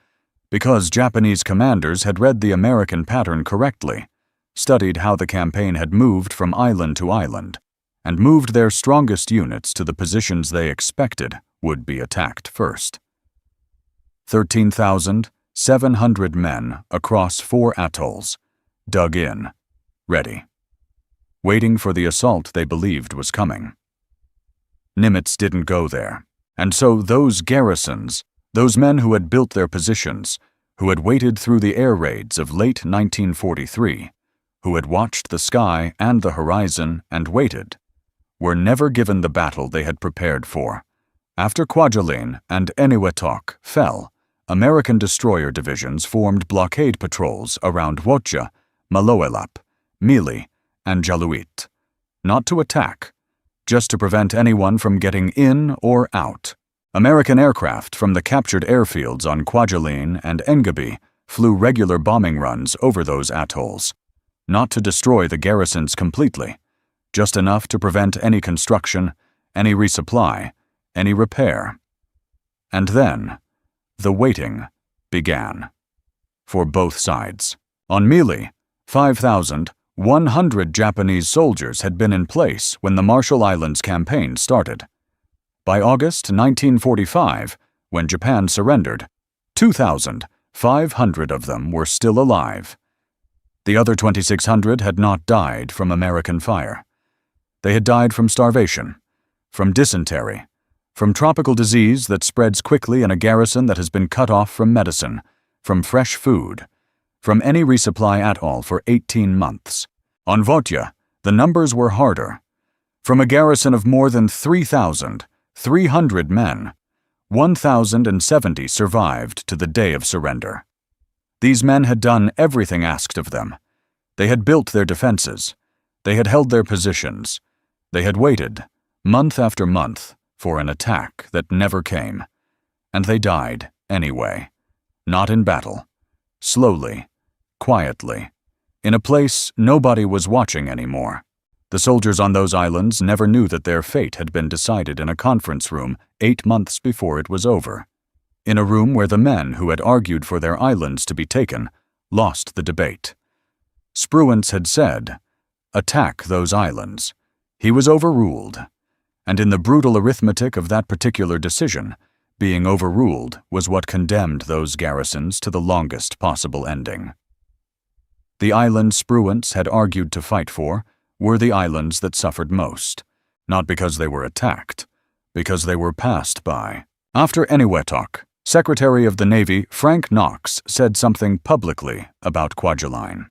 because Japanese commanders had read the American pattern correctly, studied how the campaign had moved from island to island, and moved their strongest units to the positions they expected would be attacked first. 13,700 men across 4 atolls, dug in, ready, waiting for the assault they believed was coming. Nimitz didn't go there, and so those garrisons, those men who had built their positions, who had waited through the air raids of late 1943, who had watched the sky and the horizon and waited, were never given the battle they had prepared for. After Kwajalein and Eniwetok fell, American destroyer divisions formed blockade patrols around Wodja, Maloelap, Mili, and Jaluit, not to attack, just to prevent anyone from getting in or out. American aircraft from the captured airfields on Kwajalein and Engebe flew regular bombing runs over those atolls, not to destroy the garrisons completely, just enough to prevent any construction, any resupply, any repair. And then, the waiting began. For both sides. On Mili, 5,100 Japanese soldiers had been in place when the Marshall Islands campaign started. By August 1945, when Japan surrendered, 2,500 of them were still alive. The other 2,600 had not died from American fire. They had died from starvation, from dysentery, from tropical disease that spreads quickly in a garrison that has been cut off from medicine, from fresh food, from any resupply at all for 18 months. On Votya, the numbers were harder. From a garrison of more than 3,300 men, 1,070 survived to the day of surrender. These men had done everything asked of them. They had built their defenses. They had held their positions. They had waited, month after month, for an attack that never came. And they died anyway. Not in battle. Slowly, quietly, in a place nobody was watching anymore. The soldiers on those islands never knew that their fate had been decided in a conference room 8 months before it was over. In a room where the men who had argued for their islands to be taken lost the debate. Spruance had said, "Attack those islands." He was overruled. And in the brutal arithmetic of that particular decision, being overruled was what condemned those garrisons to the longest possible ending. The islands Spruance had argued to fight for were the islands that suffered most, not because they were attacked, because they were passed by. After Eniwetok, Secretary of the Navy Frank Knox said something publicly about Kwajalein.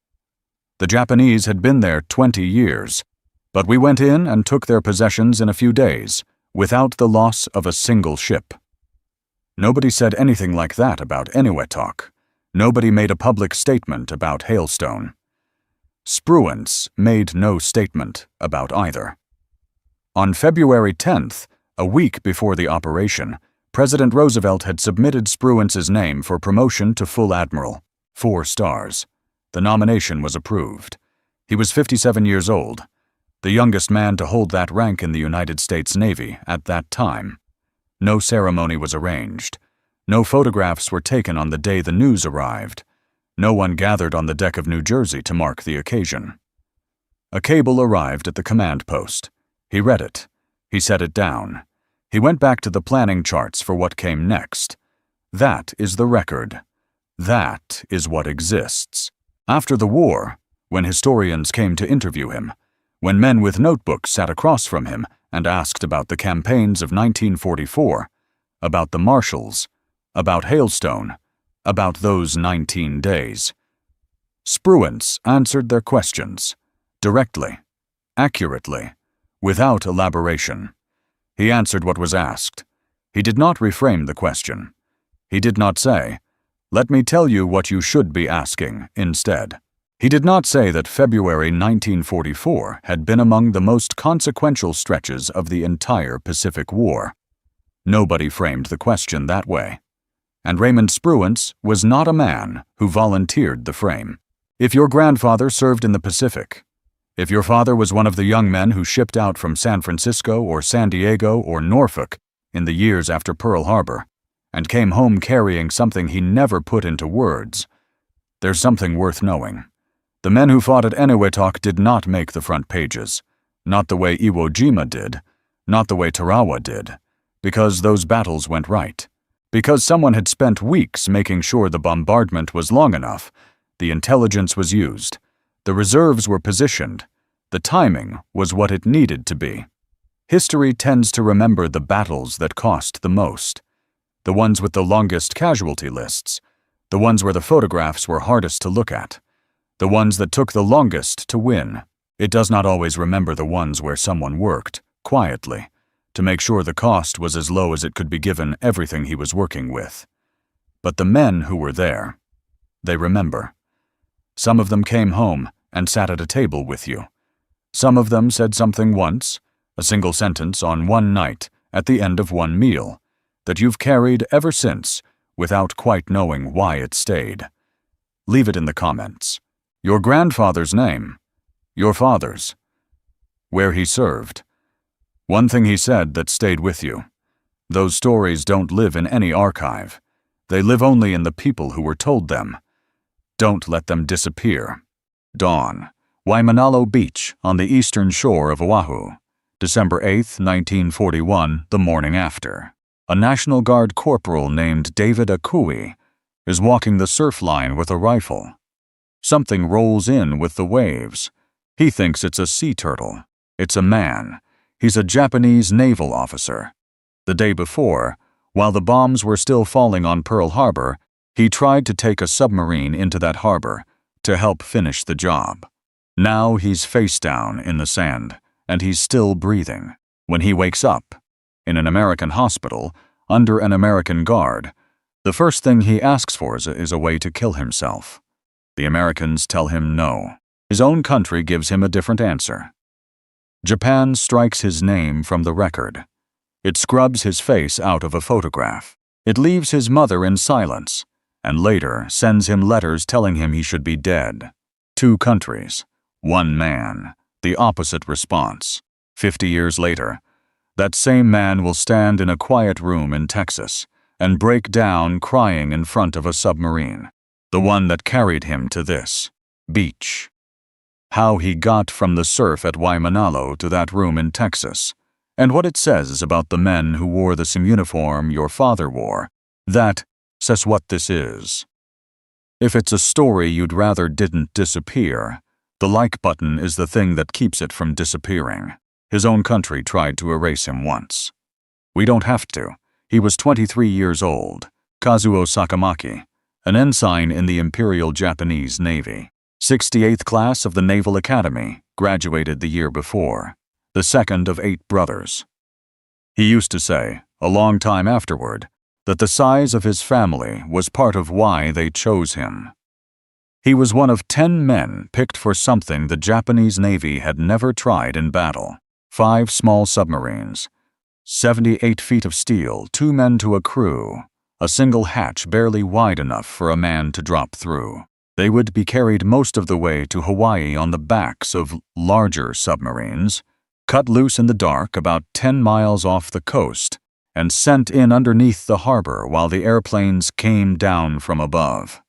The Japanese had been there 20 years, but we went in and took their possessions in a few days, without the loss of a single ship. Nobody said anything like that about Eniwetok. Nobody made a public statement about Hailstone. Spruance made no statement about either. On February 10th, a week before the operation, President Roosevelt had submitted Spruance's name for promotion to full admiral, 4 stars. The nomination was approved. He was 57 years old, the youngest man to hold that rank in the United States Navy at that time. No ceremony was arranged. No photographs were taken on the day the news arrived. No one gathered on the deck of New Jersey to mark the occasion. A cable arrived at the command post. He read it. He set it down. He went back to the planning charts for what came next. That is the record. That is what exists. After the war, when historians came to interview him, when men with notebooks sat across from him and asked about the campaigns of 1944, about the Marshalls, about Hailstone, about those 19 days, Spruance answered their questions, directly, accurately, without elaboration. He answered what was asked. He did not reframe the question. He did not say, "Let me tell you what you should be asking," instead. He did not say that February 1944 had been among the most consequential stretches of the entire Pacific War. Nobody framed the question that way. And Raymond Spruance was not a man who volunteered the frame. If your grandfather served in the Pacific, if your father was one of the young men who shipped out from San Francisco or San Diego or Norfolk in the years after Pearl Harbor, and came home carrying something he never put into words, there's something worth knowing. The men who fought at Eniwetok did not make the front pages, not the way Iwo Jima did, not the way Tarawa did, because those battles went right. Because someone had spent weeks making sure the bombardment was long enough, the intelligence was used, the reserves were positioned, the timing was what it needed to be. History tends to remember the battles that cost the most, the ones with the longest casualty lists, the ones where the photographs were hardest to look at, the ones that took the longest to win. It does not always remember the ones where someone worked, quietly, to make sure the cost was as low as it could be given everything he was working with. But the men who were there, they remember. Some of them came home and sat at a table with you. Some of them said something once, a single sentence on one night, at the end of one meal, that you've carried ever since, without quite knowing why it stayed. Leave it in the comments. Your grandfather's name, your father's, where he served. One thing he said that stayed with you. Those stories don't live in any archive. They live only in the people who were told them. Don't let them disappear. Dawn, Waimanalo Beach on the eastern shore of Oahu, December 8, 1941, the morning after. A National Guard corporal named David Akui is walking the surf line with a rifle. Something rolls in with the waves. He thinks it's a sea turtle. It's a man. He's a Japanese naval officer. The day before, while the bombs were still falling on Pearl Harbor, he tried to take a submarine into that harbor to help finish the job. Now he's face down in the sand, and he's still breathing. When he wakes up, in an American hospital, under an American guard, the first thing he asks for is a way to kill himself. The Americans tell him no. His own country gives him a different answer. Japan strikes his name from the record. It scrubs his face out of a photograph. It leaves his mother in silence, and later sends him letters telling him he should be dead. 2 countries, 1 man, the opposite response. 50 years later, that same man will stand in a quiet room in Texas and break down crying in front of a submarine, the one that carried him to this beach. How he got from the surf at Waimanalo to that room in Texas, and what it says about the men who wore the same uniform your father wore, that says what this is. If it's a story you'd rather didn't disappear, the like button is the thing that keeps it from disappearing. His own country tried to erase him once. We don't have to. He was 23 years old, Kazuo Sakamaki, an ensign in the Imperial Japanese Navy. 68th class of the Naval Academy, graduated the year before, the second of 8 brothers. He used to say, a long time afterward, that the size of his family was part of why they chose him. He was one of 10 men picked for something the Japanese Navy had never tried in battle. 5 small submarines, 78 feet of steel, 2 men to a crew, a single hatch barely wide enough for a man to drop through. They would be carried most of the way to Hawaii on the backs of larger submarines, cut loose in the dark about 10 miles off the coast, and sent in underneath the harbor while the airplanes came down from above.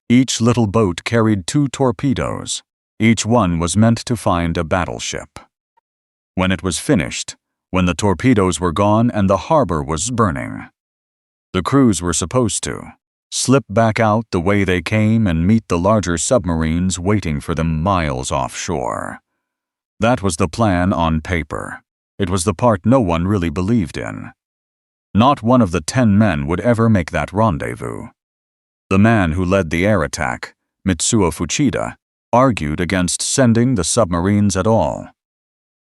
Each little boat carried 2 torpedoes. Each one was meant to find a battleship. When it was finished, when the torpedoes were gone and the harbor was burning, the crews were supposed to slip back out the way they came and meet the larger submarines waiting for them miles offshore. That was the plan on paper. It was the part no one really believed in. Not one of the 10 men would ever make that rendezvous. The man who led the air attack, Mitsuo Fuchida, argued against sending the submarines at all.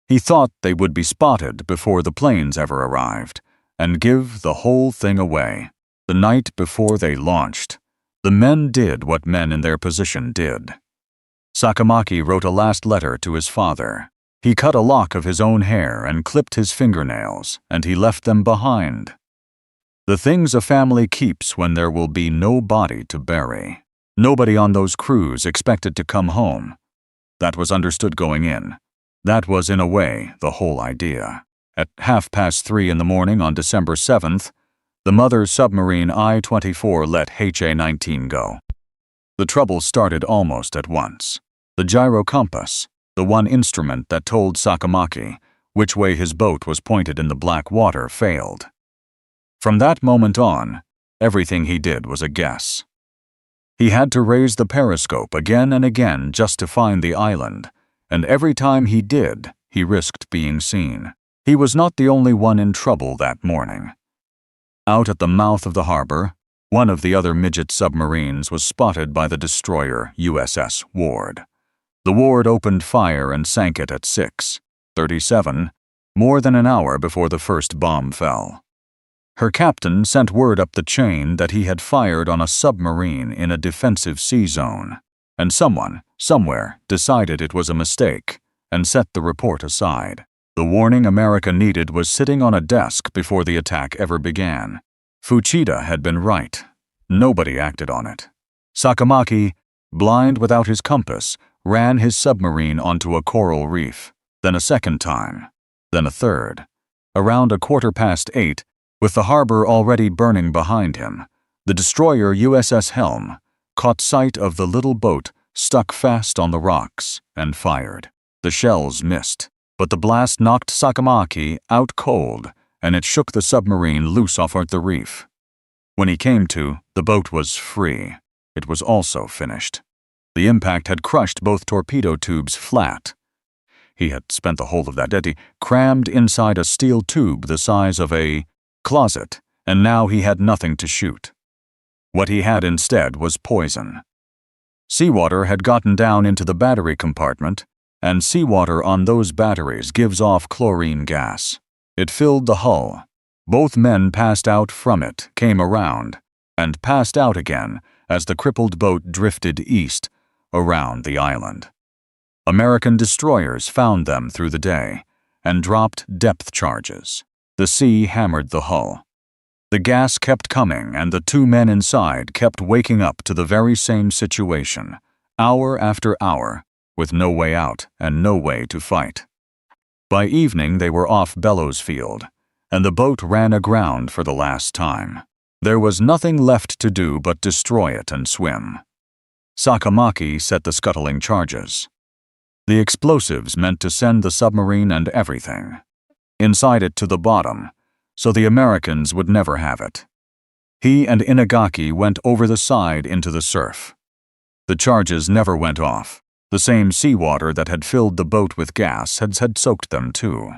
He thought they would be spotted before the planes ever arrived and give the whole thing away. The night before they launched, the men did what men in their position did. Sakamaki wrote a last letter to his father. He cut a lock of his own hair and clipped his fingernails, and he left them behind. The things a family keeps when there will be no body to bury. Nobody on those crews expected to come home. That was understood going in. That was, in a way, the whole idea. At 3:30 in the morning on December 7th, the mother submarine I-24 let HA-19 go. The trouble started almost at once. The gyro compass, the one instrument that told Sakamaki which way his boat was pointed in the black water, failed. From that moment on, everything he did was a guess. He had to raise the periscope again and again just to find the island, and every time he did, he risked being seen. He was not the only one in trouble that morning. Out at the mouth of the harbor, one of the other midget submarines was spotted by the destroyer USS Ward. The Ward opened fire and sank it at 6:37, more than an hour before the first bomb fell. Her captain sent word up the chain that he had fired on a submarine in a defensive sea zone, and someone, somewhere, decided it was a mistake and set the report aside. The warning America needed was sitting on a desk before the attack ever began. Fuchida had been right. Nobody acted on it. Sakamaki, blind without his compass, ran his submarine onto a coral reef, then a second time, then a third. Around 8:15, with the harbor already burning behind him, the destroyer USS Helm caught sight of the little boat stuck fast on the rocks and fired. The shells missed, but the blast knocked Sakamaki out cold, and it shook the submarine loose off the reef. When he came to, the boat was free. It was also finished. The impact had crushed both torpedo tubes flat. He had spent the whole of that day crammed inside a steel tube the size of a closet, and now he had nothing to shoot. What he had instead was poison. Seawater had gotten down into the battery compartment, and seawater on those batteries gives off chlorine gas. It filled the hull. Both men passed out from it, came around, and passed out again as the crippled boat drifted east around the island. American destroyers found them through the day and dropped depth charges. The sea hammered the hull. The gas kept coming, and the two men inside kept waking up to the very same situation, hour after hour, with no way out and no way to fight. By evening they were off Bellows Field, and the boat ran aground for the last time. There was nothing left to do but destroy it and swim. Sakamaki set the scuttling charges. The explosives meant to send the submarine and everything inside it to the bottom, so the Americans would never have it. He and Inagaki went over the side into the surf. The charges never went off. The same seawater that had filled the boat with gas had soaked them too.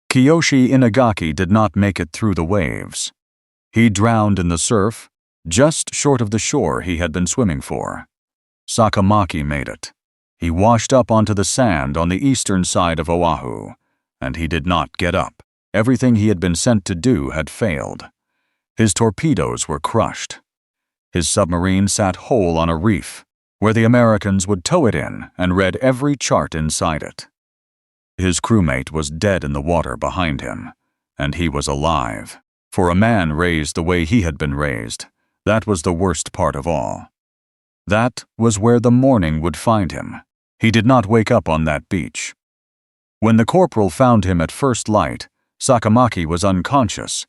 Kiyoshi Inagaki did not make it through the waves. He drowned in the surf, just short of the shore he had been swimming for. Sakamaki made it. He washed up onto the sand on the eastern side of Oahu, and he did not get up. Everything he had been sent to do had failed. His torpedoes were crushed. His submarine sat whole on a reef, where the Americans would tow it in and read every chart inside it. His crewmate was dead in the water behind him, and he was alive. For a man raised the way he had been raised, that was the worst part of all. That was where the morning would find him. He did not wake up on that beach. When the corporal found him at first light, Sakamaki was unconscious,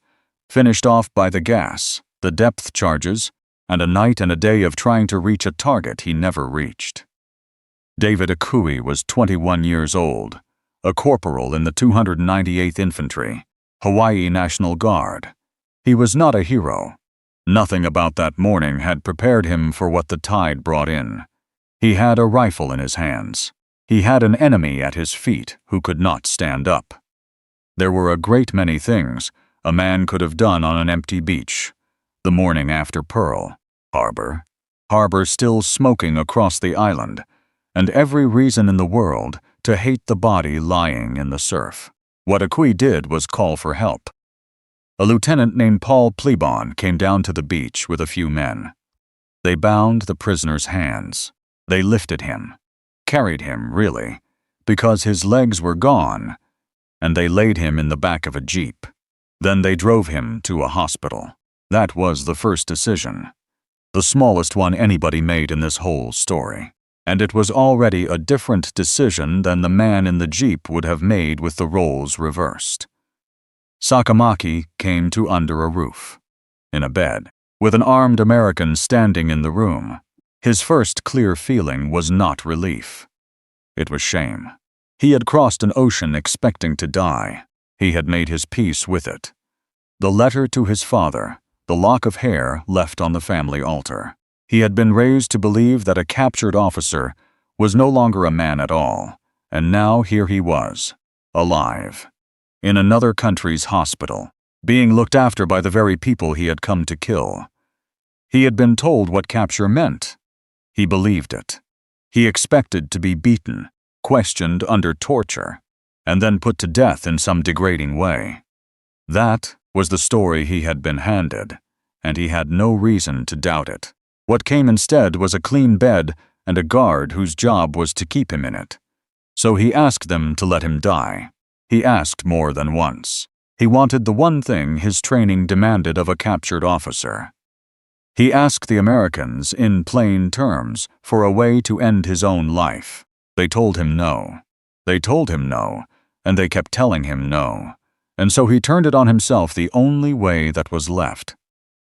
finished off by the gas, the depth charges, and a night and a day of trying to reach a target he never reached. David Akui was 21 years old, a corporal in the 298th Infantry, Hawaii National Guard. He was not a hero. Nothing about that morning had prepared him for what the tide brought in. He had a rifle in his hands. He had an enemy at his feet who could not stand up. There were a great many things a man could have done on an empty beach, the morning after Pearl Harbor still smoking across the island, and every reason in the world to hate the body lying in the surf. What Akui did was call for help. A lieutenant named Paul Plebon came down to the beach with a few men. They bound the prisoner's hands. They lifted him, carried him, really, because his legs were gone, and they laid him in the back of a jeep. Then they drove him to a hospital. That was the first decision, the smallest one anybody made in this whole story. And it was already a different decision than the man in the jeep would have made with the roles reversed. Sakamaki came to under a roof, in a bed, with an armed American standing in the room. His first clear feeling was not relief. It was shame. He had crossed an ocean expecting to die. He had made his peace with it. The letter to his father, the lock of hair left on the family altar. He had been raised to believe that a captured officer was no longer a man at all, and now here he was, alive, in another country's hospital, being looked after by the very people he had come to kill. He had been told what capture meant. He believed it. He expected to be beaten, questioned under torture, and then put to death in some degrading way. That was the story he had been handed, and he had no reason to doubt it. What came instead was a clean bed and a guard whose job was to keep him in it. So he asked them to let him die. He asked more than once. He wanted the one thing his training demanded of a captured officer. He asked the Americans, in plain terms, for a way to end his own life. They told him no. They told him no, and they kept telling him no. And so he turned it on himself the only way that was left.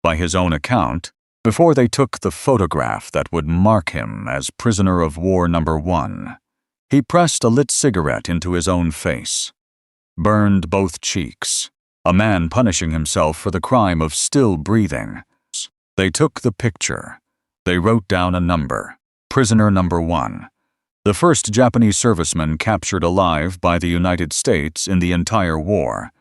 By his own account, before they took the photograph that would mark him as prisoner of war number 1, he pressed a lit cigarette into his own face, burned both cheeks, a man punishing himself for the crime of still breathing. They took the picture. They wrote down a number, prisoner number 1. The first Japanese serviceman captured alive by the United States in the entire war,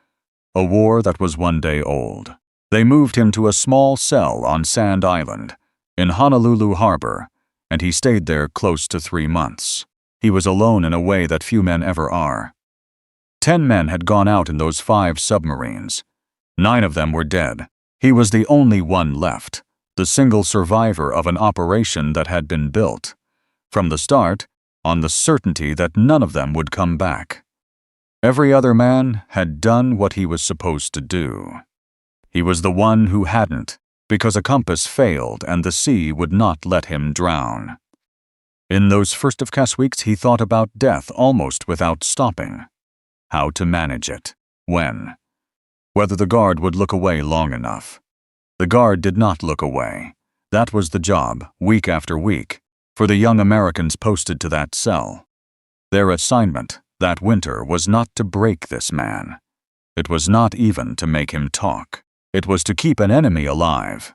a war that was one day old. They moved him to a small cell on Sand Island, in Honolulu Harbor, and he stayed there close to 3 months. He was alone in a way that few men ever are. 10 men had gone out in those 5 submarines. 9 of them were dead. He was the only one left, the single survivor of an operation that had been built, from the start, on the certainty that none of them would come back. Every other man had done what he was supposed to do. He was the one who hadn't, because a compass failed and the sea would not let him drown. In those first of CAS weeks, he thought about death almost without stopping. How to manage it. When. Whether the guard would look away long enough. The guard did not look away. That was the job, week after week, for the young Americans posted to that cell. Their assignment that winter was not to break this man. It was not even to make him talk. It was to keep an enemy alive.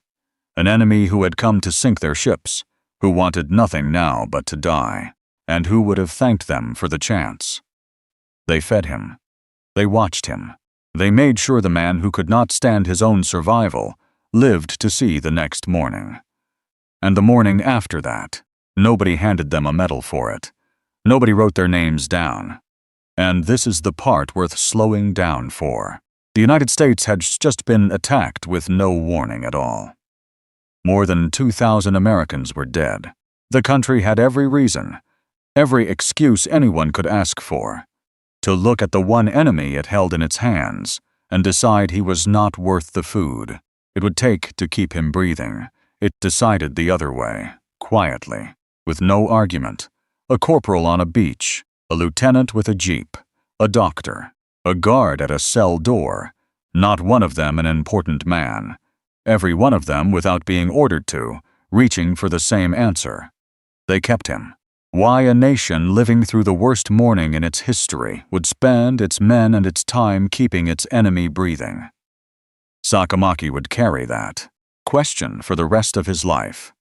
An enemy who had come to sink their ships, who wanted nothing now but to die, and who would have thanked them for the chance. They fed him. They watched him. They made sure the man who could not stand his own survival lived to see the next morning. And the morning after that, nobody handed them a medal for it. Nobody wrote their names down. And this is the part worth slowing down for. The United States had just been attacked with no warning at all. More than 2,000 Americans were dead. The country had every reason, every excuse anyone could ask for, to look at the one enemy it held in its hands and decide he was not worth the food it would take to keep him breathing. It decided the other way, quietly, with no argument. A corporal on a beach, a lieutenant with a jeep, a doctor, a guard at a cell door, not one of them an important man, every one of them without being ordered to, reaching for the same answer. They kept him. Why a nation living through the worst morning in its history would spend its men and its time keeping its enemy breathing. Sakamaki would carry that question for the rest of his life.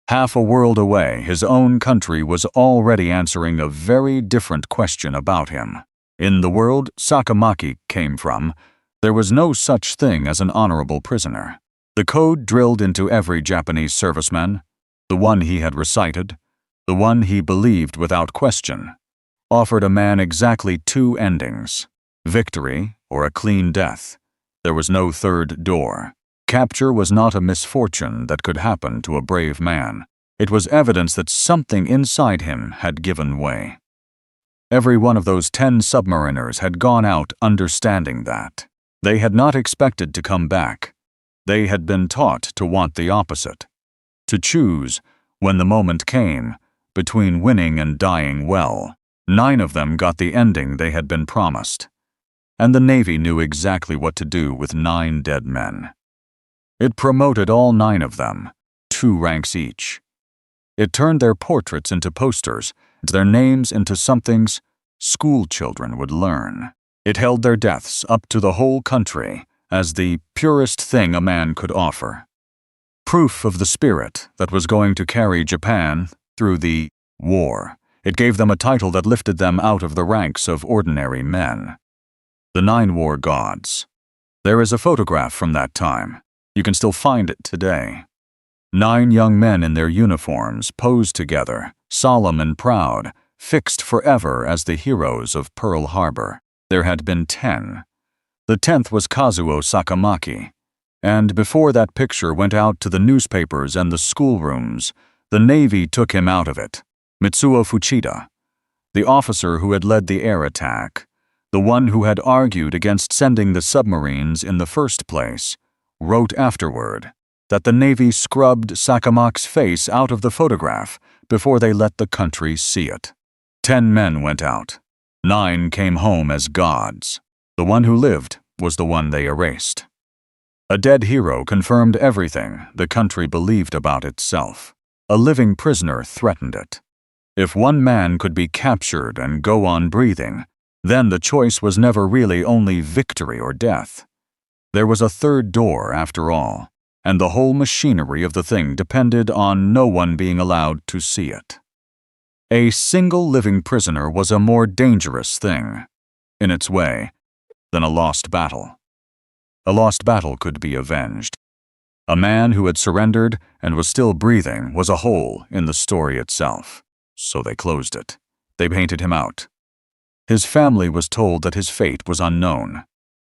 Half a world away, his own country was already answering a very different question about him. In the world Sakamaki came from, there was no such thing as an honorable prisoner. The code drilled into every Japanese serviceman, the one he had recited, the one he believed without question, offered a man exactly 2 endings: victory or a clean death. There was no third door. Capture was not a misfortune that could happen to a brave man. It was evidence that something inside him had given way. Every one of those 10 submariners had gone out understanding that. They had not expected to come back. They had been taught to want the opposite, to choose, when the moment came, between winning and dying well. 9 of them got the ending they had been promised. And the Navy knew exactly what to do with 9 dead men. It promoted all 9 of them, 2 ranks each. It turned their portraits into posters, their names into somethings school children would learn. It held their deaths up to the whole country as the purest thing a man could offer. Proof of the spirit that was going to carry Japan through the war. It gave them a title that lifted them out of the ranks of ordinary men. The 9 war gods. There is a photograph from that time. You can still find it today. 9 young men in their uniforms posed together, solemn and proud, fixed forever as the heroes of Pearl Harbor. There had been 10. The 10th was Kazuo Sakamaki. And before that picture went out to the newspapers and the schoolrooms, the Navy took him out of it. Mitsuo Fuchida, the officer who had led the air attack, the one who had argued against sending the submarines in the first place, wrote afterward that the Navy scrubbed Sakamaki's face out of the photograph before they let the country see it. 10 men went out. 9 came home as gods. The one who lived was the one they erased. A dead hero confirmed everything the country believed about itself. A living prisoner threatened it. If one man could be captured and go on breathing, then the choice was never really only victory or death. There was a third door after all, and the whole machinery of the thing depended on no one being allowed to see it. A single living prisoner was a more dangerous thing, in its way, than a lost battle. A lost battle could be avenged. A man who had surrendered and was still breathing was a hole in the story itself, so they closed it. They painted him out. His family was told that his fate was unknown.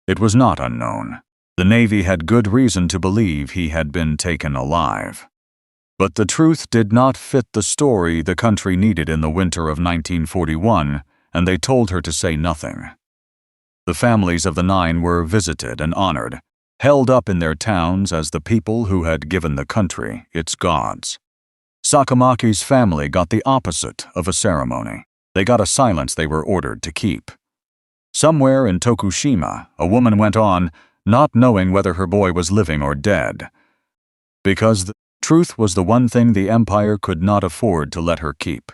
It was not unknown. The Navy had good reason to believe he had been taken alive. But the truth did not fit the story the country needed in the winter of 1941, and they told her to say nothing. The families of the 9 were visited and honored, held up in their towns as the people who had given the country its gods. Sakamaki's family got the opposite of a ceremony. They got a silence they were ordered to keep. Somewhere in Tokushima, a woman went on, not knowing whether her boy was living or dead, because the truth was the one thing the empire could not afford to let her keep.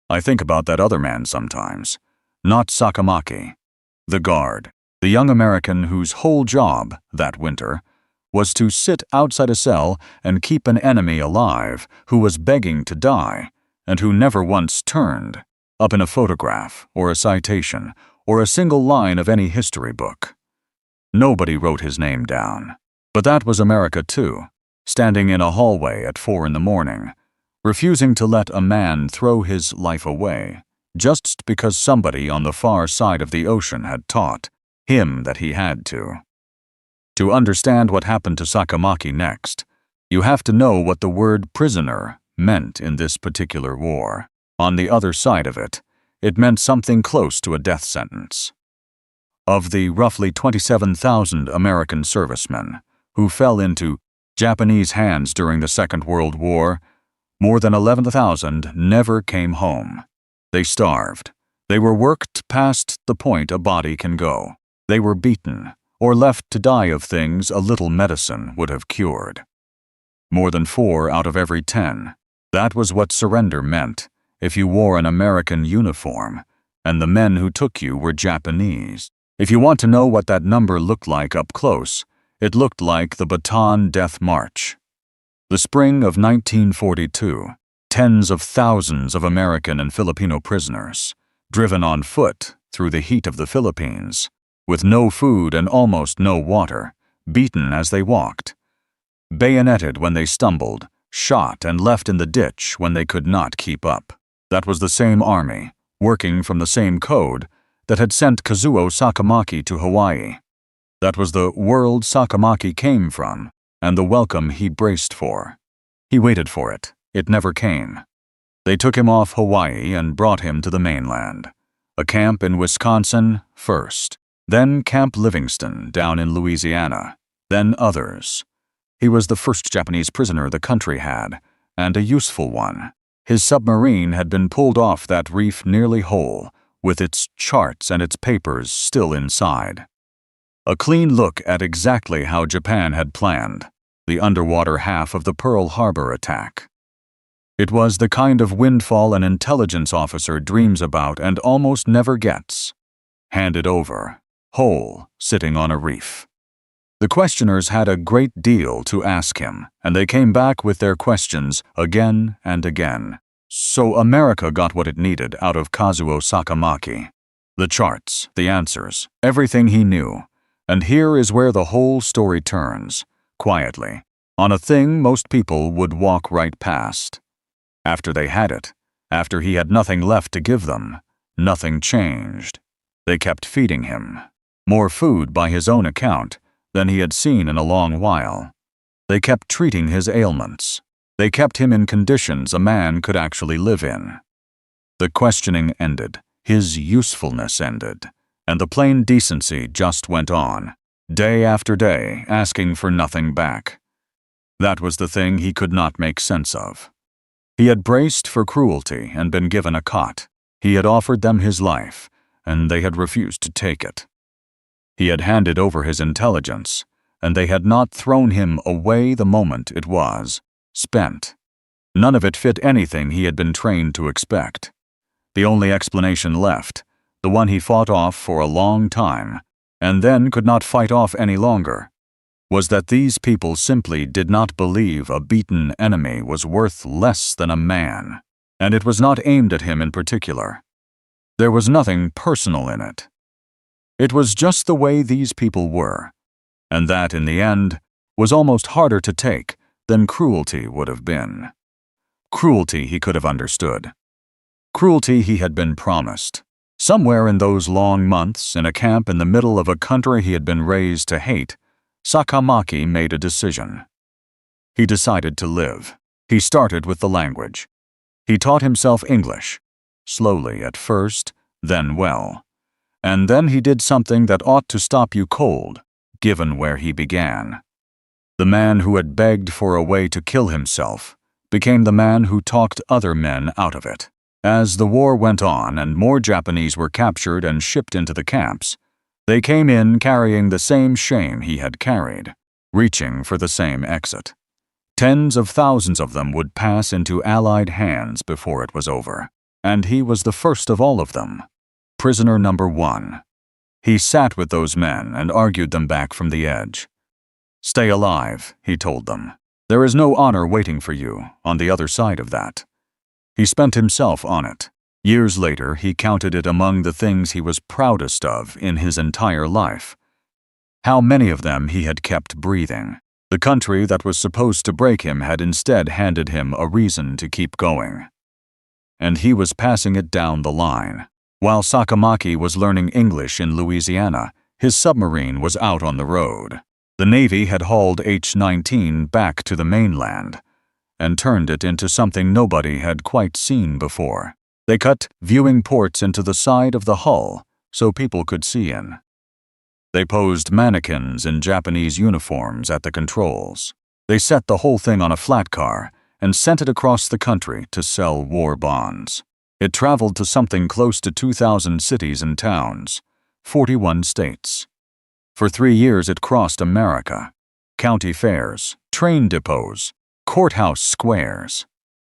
I think about that other man sometimes, not Sakamaki, the guard, the young American whose whole job that winter was to sit outside a cell and keep an enemy alive who was begging to die and who never once turned up in a photograph or a citation or a single line of any history book. Nobody wrote his name down. But that was America too, standing in a hallway at 4 a.m, refusing to let a man throw his life away just because somebody on the far side of the ocean had taught him that he had to. To understand what happened to Sakamaki next, you have to know what the word prisoner meant in this particular war. On the other side of it, it meant something close to a death sentence. Of the roughly 27,000 American servicemen who fell into Japanese hands during the Second World War, more than 11,000 never came home. They starved. They were worked past the point a body can go. They were beaten, or left to die of things a little medicine would have cured. More than 4 out of every 10. That was what surrender meant if you wore an American uniform, and the men who took you were Japanese. If you want to know what that number looked like up close, it looked like the Bataan Death March. The spring of 1942, tens of thousands of American and Filipino prisoners, driven on foot through the heat of the Philippines, with no food and almost no water, beaten as they walked, bayoneted when they stumbled, shot and left in the ditch when they could not keep up. That was the same army, working from the same code, that had sent Kazuo Sakamaki to Hawaii. That was the world Sakamaki came from, and the welcome he braced for. He waited for it. It never came. They took him off Hawaii and brought him to the mainland. A camp in Wisconsin first, then Camp Livingston down in Louisiana, then others. He was the first Japanese prisoner the country had, and a useful one. His submarine had been pulled off that reef nearly whole, with its charts and its papers still inside. A clean look at exactly how Japan had planned the underwater half of the Pearl Harbor attack. It was the kind of windfall an intelligence officer dreams about and almost never gets. Handed over, whole, sitting on a reef. The questioners had a great deal to ask him, and they came back with their questions again and again. So America got what it needed out of Kazuo Sakamaki. The charts, the answers, everything he knew. And here is where the whole story turns, quietly, on a thing most people would walk right past. After they had it, after he had nothing left to give them, nothing changed. They kept feeding him. More food by his own account than he had seen in a long while. They kept treating his ailments. They kept him in conditions a man could actually live in. The questioning ended, his usefulness ended, and the plain decency just went on, day after day, asking for nothing back. That was the thing he could not make sense of. He had braced for cruelty and been given a cot. He had offered them his life, and they had refused to take it. He had handed over his intelligence, and they had not thrown him away the moment it was spent. None of it fit anything he had been trained to expect. The only explanation left, the one he fought off for a long time, and then could not fight off any longer, was that these people simply did not believe a beaten enemy was worth less than a man. And it was not aimed at him in particular. There was nothing personal in it. It was just the way these people were, and that, in the end, was almost harder to take than cruelty would have been. Cruelty he could have understood. Cruelty he had been promised. Somewhere in those long months, in a camp in the middle of a country he had been raised to hate, Sakamaki made a decision. He decided to live. He started with the language. He taught himself English, slowly at first, then well. And then he did something that ought to stop you cold, given where he began. The man who had begged for a way to kill himself became the man who talked other men out of it. As the war went on and more Japanese were captured and shipped into the camps, they came in carrying the same shame he had carried, reaching for the same exit. Tens of thousands of them would pass into Allied hands before it was over, and he was the first of all of them. Prisoner number 1. He sat with those men and argued them back from the edge. "Stay alive," he told them. "There is no honor waiting for you on the other side of that." He spent himself on it. Years later, he counted it among the things he was proudest of in his entire life. How many of them he had kept breathing. The country that was supposed to break him had instead handed him a reason to keep going. And he was passing it down the line. While Sakamaki was learning English in Louisiana, his submarine was out on the road. The Navy had hauled H-19 back to the mainland and turned it into something nobody had quite seen before. They cut viewing ports into the side of the hull so people could see in. They posed mannequins in Japanese uniforms at the controls. They set the whole thing on a flat car and sent it across the country to sell war bonds. It traveled to something close to 2,000 cities and towns, 41 states. For 3 years it crossed America, county fairs, train depots, courthouse squares,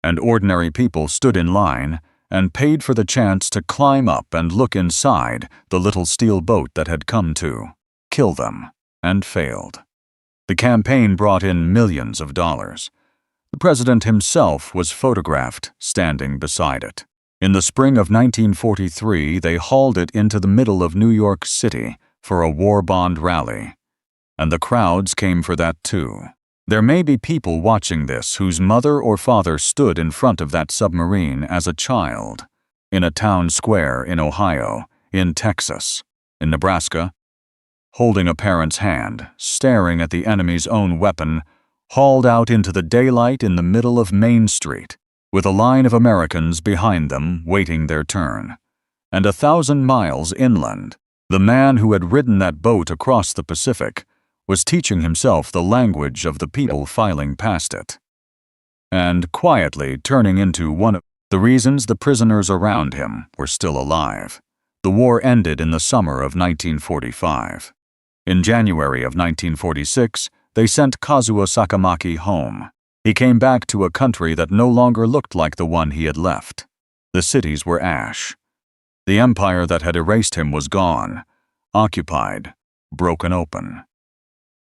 and ordinary people stood in line and paid for the chance to climb up and look inside the little steel boat that had come to kill them, and failed. The campaign brought in millions of dollars. The president himself was photographed standing beside it. In the spring of 1943, they hauled it into the middle of New York City for a war bond rally, and the crowds came for that too. There may be people watching this whose mother or father stood in front of that submarine as a child, in a town square in Ohio, in Texas, in Nebraska, holding a parent's hand, staring at the enemy's own weapon, hauled out into the daylight in the middle of Main Street, with a line of Americans behind them waiting their turn. And 1,000 miles inland, the man who had ridden that boat across the Pacific was teaching himself the language of the people filing past it, and quietly turning into one of the reasons the prisoners around him were still alive. The war ended in the summer of 1945. In January of 1946, they sent Kazuo Sakamaki home. He came back to a country that no longer looked like the one he had left. The cities were ash. The empire that had erased him was gone, occupied, broken open.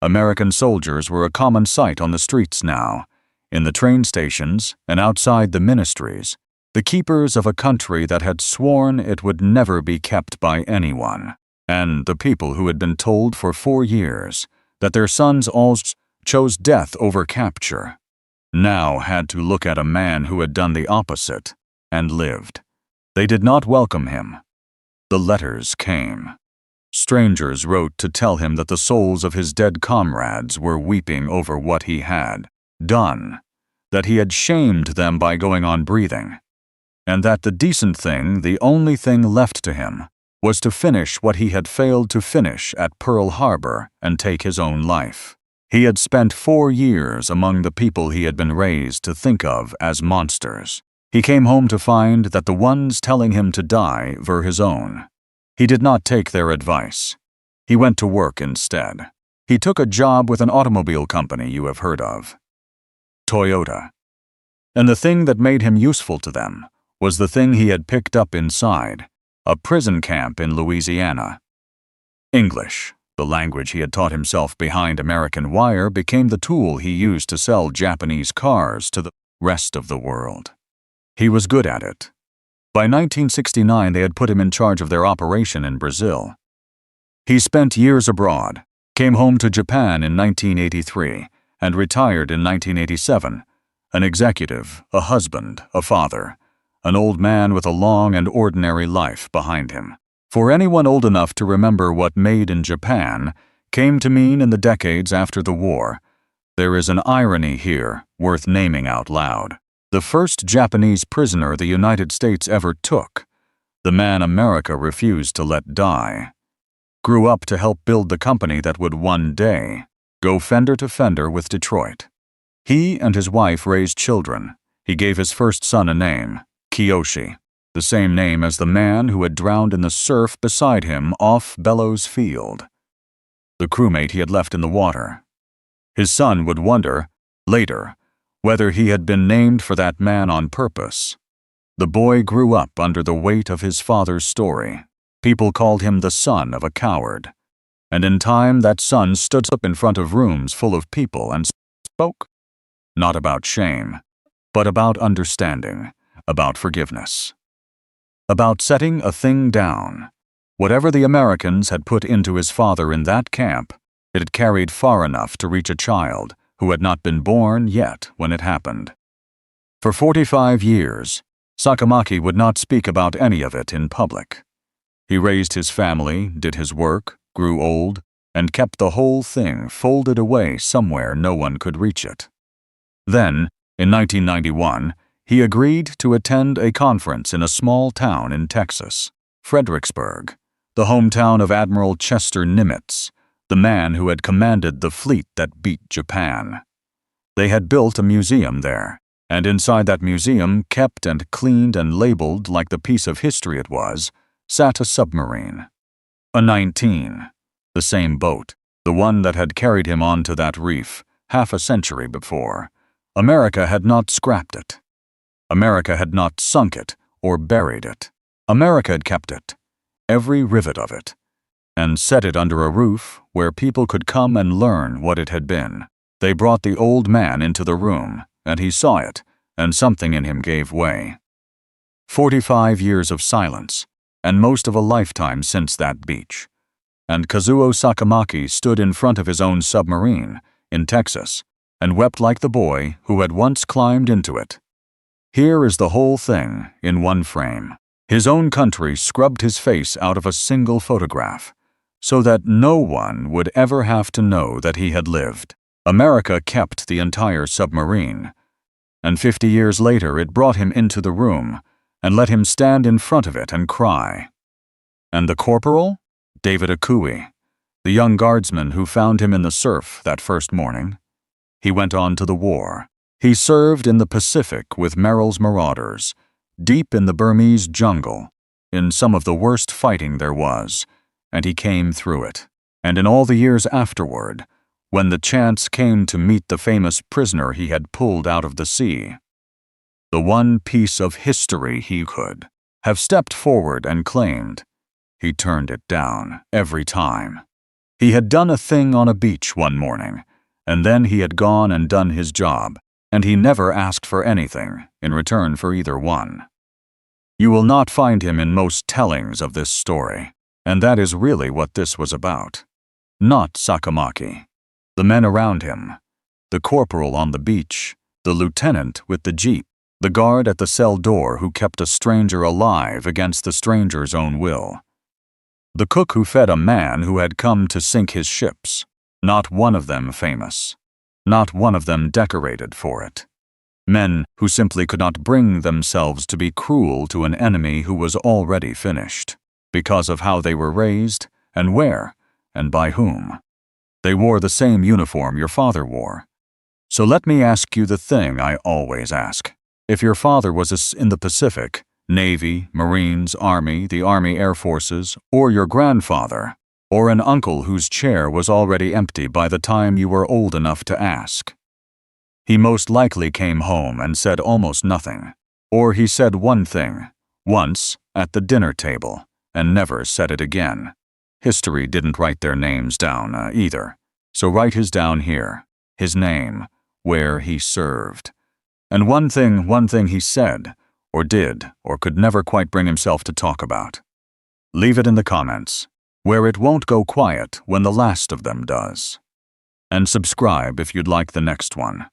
American soldiers were a common sight on the streets now, in the train stations and outside the ministries, the keepers of a country that had sworn it would never be kept by anyone, and the people who had been told for 4 years that their sons all chose death over capture, now had to look at a man who had done the opposite and lived. They did not welcome him. The letters came. Strangers wrote to tell him that the souls of his dead comrades were weeping over what he had done, that he had shamed them by going on breathing, and that the decent thing, the only thing left to him, was to finish what he had failed to finish at Pearl Harbor and take his own life. He had spent 4 years among the people he had been raised to think of as monsters. He came home to find that the ones telling him to die were his own. He did not take their advice. He went to work instead. He took a job with an automobile company you have heard of, Toyota. And the thing that made him useful to them was the thing he had picked up inside, a prison camp in Louisiana. English, the language he had taught himself behind American wire, became the tool he used to sell Japanese cars to the rest of the world. He was good at it. By 1969, they had put him in charge of their operation in Brazil. He spent years abroad, came home to Japan in 1983, and retired in 1987, an executive, a husband, a father, an old man with a long and ordinary life behind him. For anyone old enough to remember what Made in Japan came to mean in the decades after the war, there is an irony here worth naming out loud. The first Japanese prisoner the United States ever took, the man America refused to let die, grew up to help build the company that would one day go fender to fender with Detroit. He and his wife raised children. He gave his first son a name, Kiyoshi, the same name as the man who had drowned in the surf beside him off Bellows Field, the crewmate he had left in the water. His son would wonder, later, whether he had been named for that man on purpose. The boy grew up under the weight of his father's story. People called him the son of a coward. And in time, that son stood up in front of rooms full of people and spoke, not about shame, but about understanding, about forgiveness, about setting a thing down. Whatever the Americans had put into his father in that camp, it had carried far enough to reach a child who had not been born yet when it happened. For 45 years, Sakamaki would not speak about any of it in public. He raised his family, did his work, grew old, and kept the whole thing folded away somewhere no one could reach it. Then, in 1991, he agreed to attend a conference in a small town in Texas, Fredericksburg, the hometown of Admiral Chester Nimitz, the man who had commanded the fleet that beat Japan. They had built a museum there, and inside that museum, kept and cleaned and labeled like the piece of history it was, sat a submarine. A 19, the same boat, the one that had carried him onto that reef half a century before. America had not scrapped it. America had not sunk it or buried it. America had kept it, every rivet of it, and set it under a roof where people could come and learn what it had been. They brought the old man into the room, and he saw it, and something in him gave way. 45 years of silence, and most of a lifetime since that beach. And Kazuo Sakamaki stood in front of his own submarine, in Texas, and wept like the boy who had once climbed into it. Here is the whole thing in one frame. His own country scrubbed his face out of a single photograph, so that no one would ever have to know that he had lived. America kept the entire submarine, and 50 years later it brought him into the room and let him stand in front of it and cry. And the corporal? David Akui, the young guardsman who found him in the surf that first morning. He went on to the war. He served in the Pacific with Merrill's marauders, deep in the Burmese jungle, in some of the worst fighting there was, and he came through it. And in all the years afterward, when the chance came to meet the famous prisoner he had pulled out of the sea, the one piece of history he could have stepped forward and claimed, he turned it down every time. He had done a thing on a beach one morning, and then he had gone and done his job, and he never asked for anything in return for either one. You will not find him in most tellings of this story, and that is really what this was about. Not Sakamaki, the men around him, the corporal on the beach, the lieutenant with the jeep, the guard at the cell door who kept a stranger alive against the stranger's own will, the cook who fed a man who had come to sink his ships, not one of them famous, not one of them decorated for it. Men who simply could not bring themselves to be cruel to an enemy who was already finished, because of how they were raised, and where, and by whom. They wore the same uniform your father wore. So let me ask you the thing I always ask. If your father was in the Pacific, Navy, Marines, Army, the Army Air Forces, or your grandfather, or an uncle whose chair was already empty by the time you were old enough to ask, he most likely came home and said almost nothing, or he said one thing, once, at the dinner table, and never said it again. History didn't write their names down either, so write his down here, his name, where he served. And one thing he said, or did, or could never quite bring himself to talk about? Leave it in the comments, where it won't go quiet when the last of them does. And subscribe if you'd like the next one.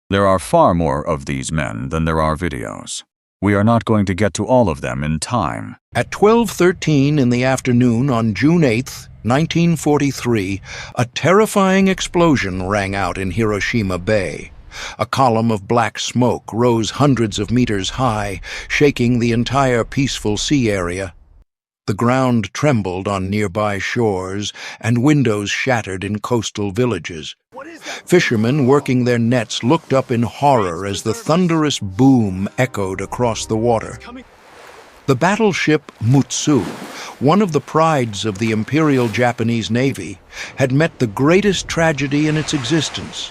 There are far more of these men than there are videos. We are not going to get to all of them in time. At 12:13 in the afternoon on June 8, 1943, a terrifying explosion rang out in Hiroshima Bay. A column of black smoke rose hundreds of meters high, shaking the entire peaceful sea area. The ground trembled on nearby shores, and windows shattered in coastal villages. Fishermen working their nets looked up in horror as the thunderous boom echoed across the water. The battleship Mutsu, one of the prides of the Imperial Japanese Navy, had met the greatest tragedy in its existence.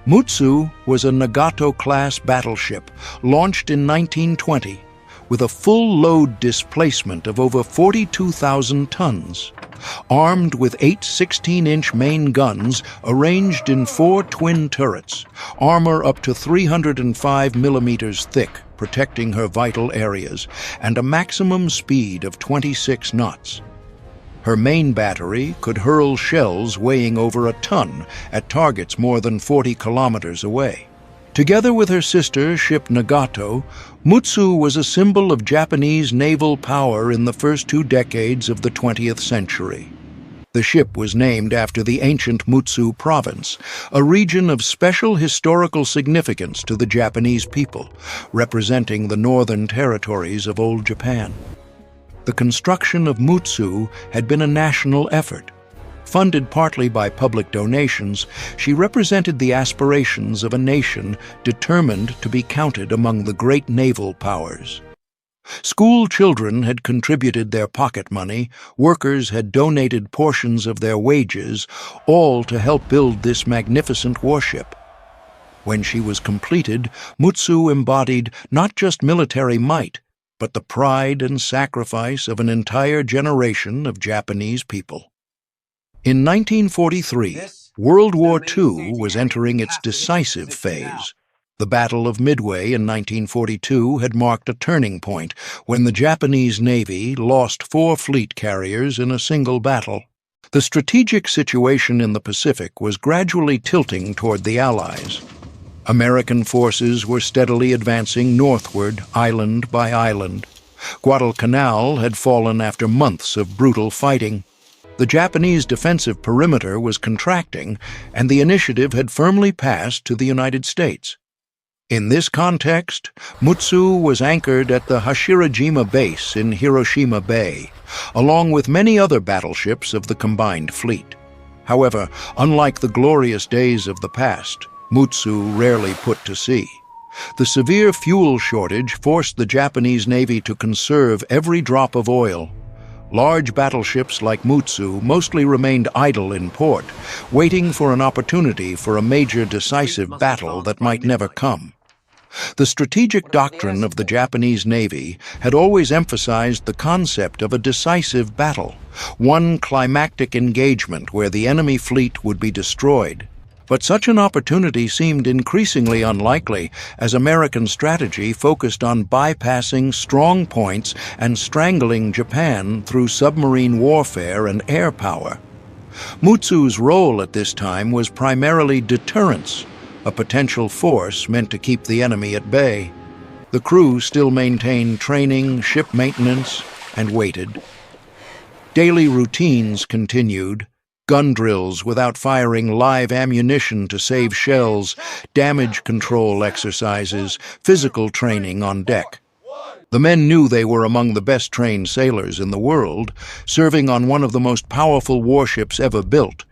Mutsu was a Nagato-class battleship launched in 1920 with a full-load displacement of over 42,000 tons. Armed with 8 16-inch main guns arranged in 4 twin turrets, armor up to 305 millimeters thick, protecting her vital areas, and a maximum speed of 26 knots. Her main battery could hurl shells weighing over a ton at targets more than 40 kilometers away. Together with her sister ship Nagato, Mutsu was a symbol of Japanese naval power in the first 2 decades of the 20th century. The ship was named after the ancient Mutsu province, a region of special historical significance to the Japanese people, representing the northern territories of old Japan. The construction of Mutsu had been a national effort. Funded partly by public donations, she represented the aspirations of a nation determined to be counted among the great naval powers. School children had contributed their pocket money, workers had donated portions of their wages, all to help build this magnificent warship. When she was completed, Mutsu embodied not just military might, but the pride and sacrifice of an entire generation of Japanese people. In 1943, World War II was entering its decisive phase. The Battle of Midway in 1942 had marked a turning point when the Japanese Navy lost 4 fleet carriers in a single battle. The strategic situation in the Pacific was gradually tilting toward the Allies. American forces were steadily advancing northward, island by island. Guadalcanal had fallen after months of brutal fighting. The Japanese defensive perimeter was contracting, and the initiative had firmly passed to the United States. In this context, Mutsu was anchored at the Hashirajima base in Hiroshima Bay, along with many other battleships of the combined fleet. However, unlike the glorious days of the past, Mutsu rarely put to sea. The severe fuel shortage forced the Japanese Navy to conserve every drop of oil. Large battleships like Mutsu mostly remained idle in port, waiting for an opportunity for a major decisive battle that might never come. The strategic doctrine of the Japanese Navy had always emphasized the concept of a decisive battle, one climactic engagement where the enemy fleet would be destroyed. But such an opportunity seemed increasingly unlikely as American strategy focused on bypassing strong points and strangling Japan through submarine warfare and air power. Mutsu's role at this time was primarily deterrence, a potential force meant to keep the enemy at bay. The crew still maintained training, ship maintenance, and waited. Daily routines continued. Gun drills without firing live ammunition to save shells, damage control exercises, physical training on deck. The men knew they were among the best trained sailors in the world, serving on one of the most powerful warships ever built.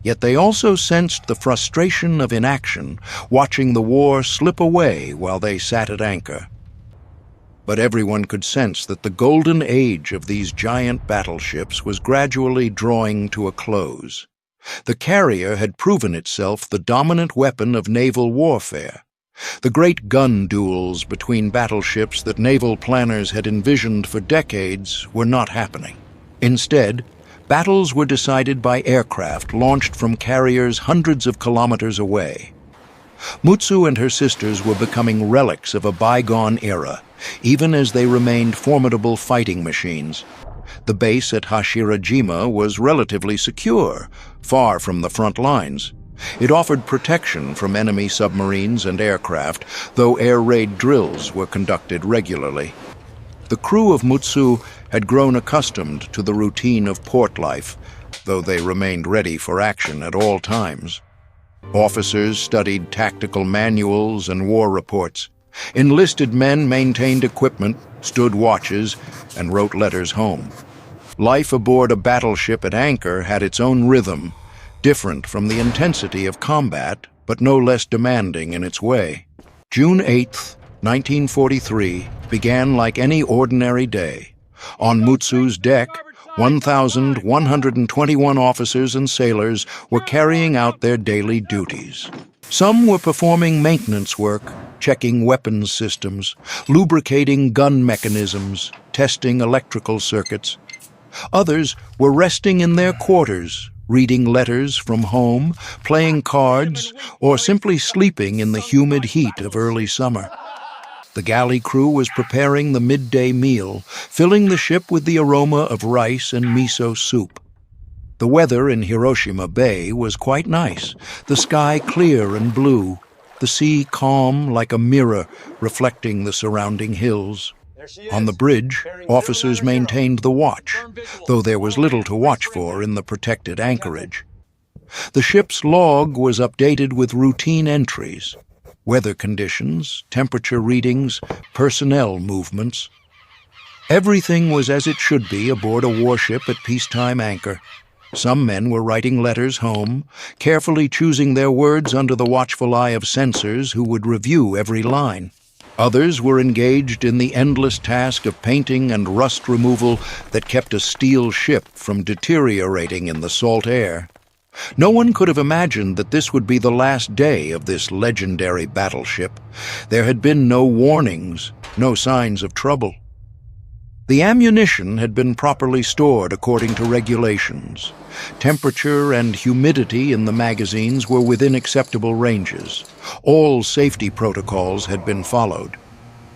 Yet they also sensed the frustration of inaction, watching the war slip away while they sat at anchor. But everyone could sense that the golden age of these giant battleships was gradually drawing to a close. The carrier had proven itself the dominant weapon of naval warfare. The great gun duels between battleships that naval planners had envisioned for decades were not happening. Instead, battles were decided by aircraft launched from carriers hundreds of kilometers away. Mutsu and her sisters were becoming relics of a bygone era, even as they remained formidable fighting machines. The base at Hashirajima was relatively secure, far from the front lines. It offered protection from enemy submarines and aircraft, though air raid drills were conducted regularly. The crew of Mutsu had grown accustomed to the routine of port life, though they remained ready for action at all times. Officers studied tactical manuals and war reports. Enlisted men maintained equipment, stood watches, and wrote letters home. Life aboard a battleship at anchor had its own rhythm, different from the intensity of combat, but no less demanding in its way. June 8, 1943, began like any ordinary day. On Mutsu's deck, 1,121 officers and sailors were carrying out their daily duties. Some were performing maintenance work, checking weapons systems, lubricating gun mechanisms, testing electrical circuits. Others were resting in their quarters, reading letters from home, playing cards, or simply sleeping in the humid heat of early summer. The galley crew was preparing the midday meal, filling the ship with the aroma of rice and miso soup. The weather in Hiroshima Bay was quite nice, the sky clear and blue, the sea calm like a mirror reflecting the surrounding hills. On the bridge, officers maintained the watch, though there was little to watch for in the protected anchorage. The ship's log was updated with routine entries: weather conditions, temperature readings, personnel movements. Everything was as it should be aboard a warship at peacetime anchor. Some men were writing letters home, carefully choosing their words under the watchful eye of censors who would review every line. Others were engaged in the endless task of painting and rust removal that kept a steel ship from deteriorating in the salt air. No one could have imagined that this would be the last day of this legendary battleship. There had been no warnings, no signs of trouble. The ammunition had been properly stored according to regulations. Temperature and humidity in the magazines were within acceptable ranges. All safety protocols had been followed.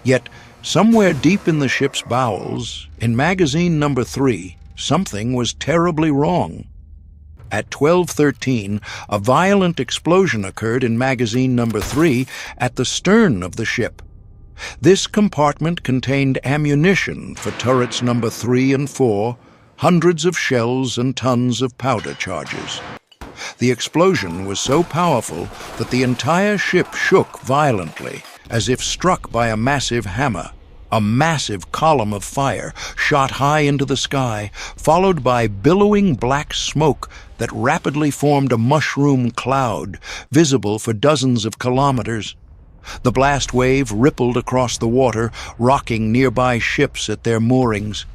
Yet, somewhere deep in the ship's bowels, in magazine number 3, something was terribly wrong. At 12:13, a violent explosion occurred in magazine number 3 at the stern of the ship. This compartment contained ammunition for turrets number 3 and 4, hundreds of shells and tons of powder charges. The explosion was so powerful that the entire ship shook violently, as if struck by a massive hammer. A massive column of fire shot high into the sky, followed by billowing black smoke that rapidly formed a mushroom cloud, visible for dozens of kilometers. The blast wave rippled across the water, rocking nearby ships at their moorings.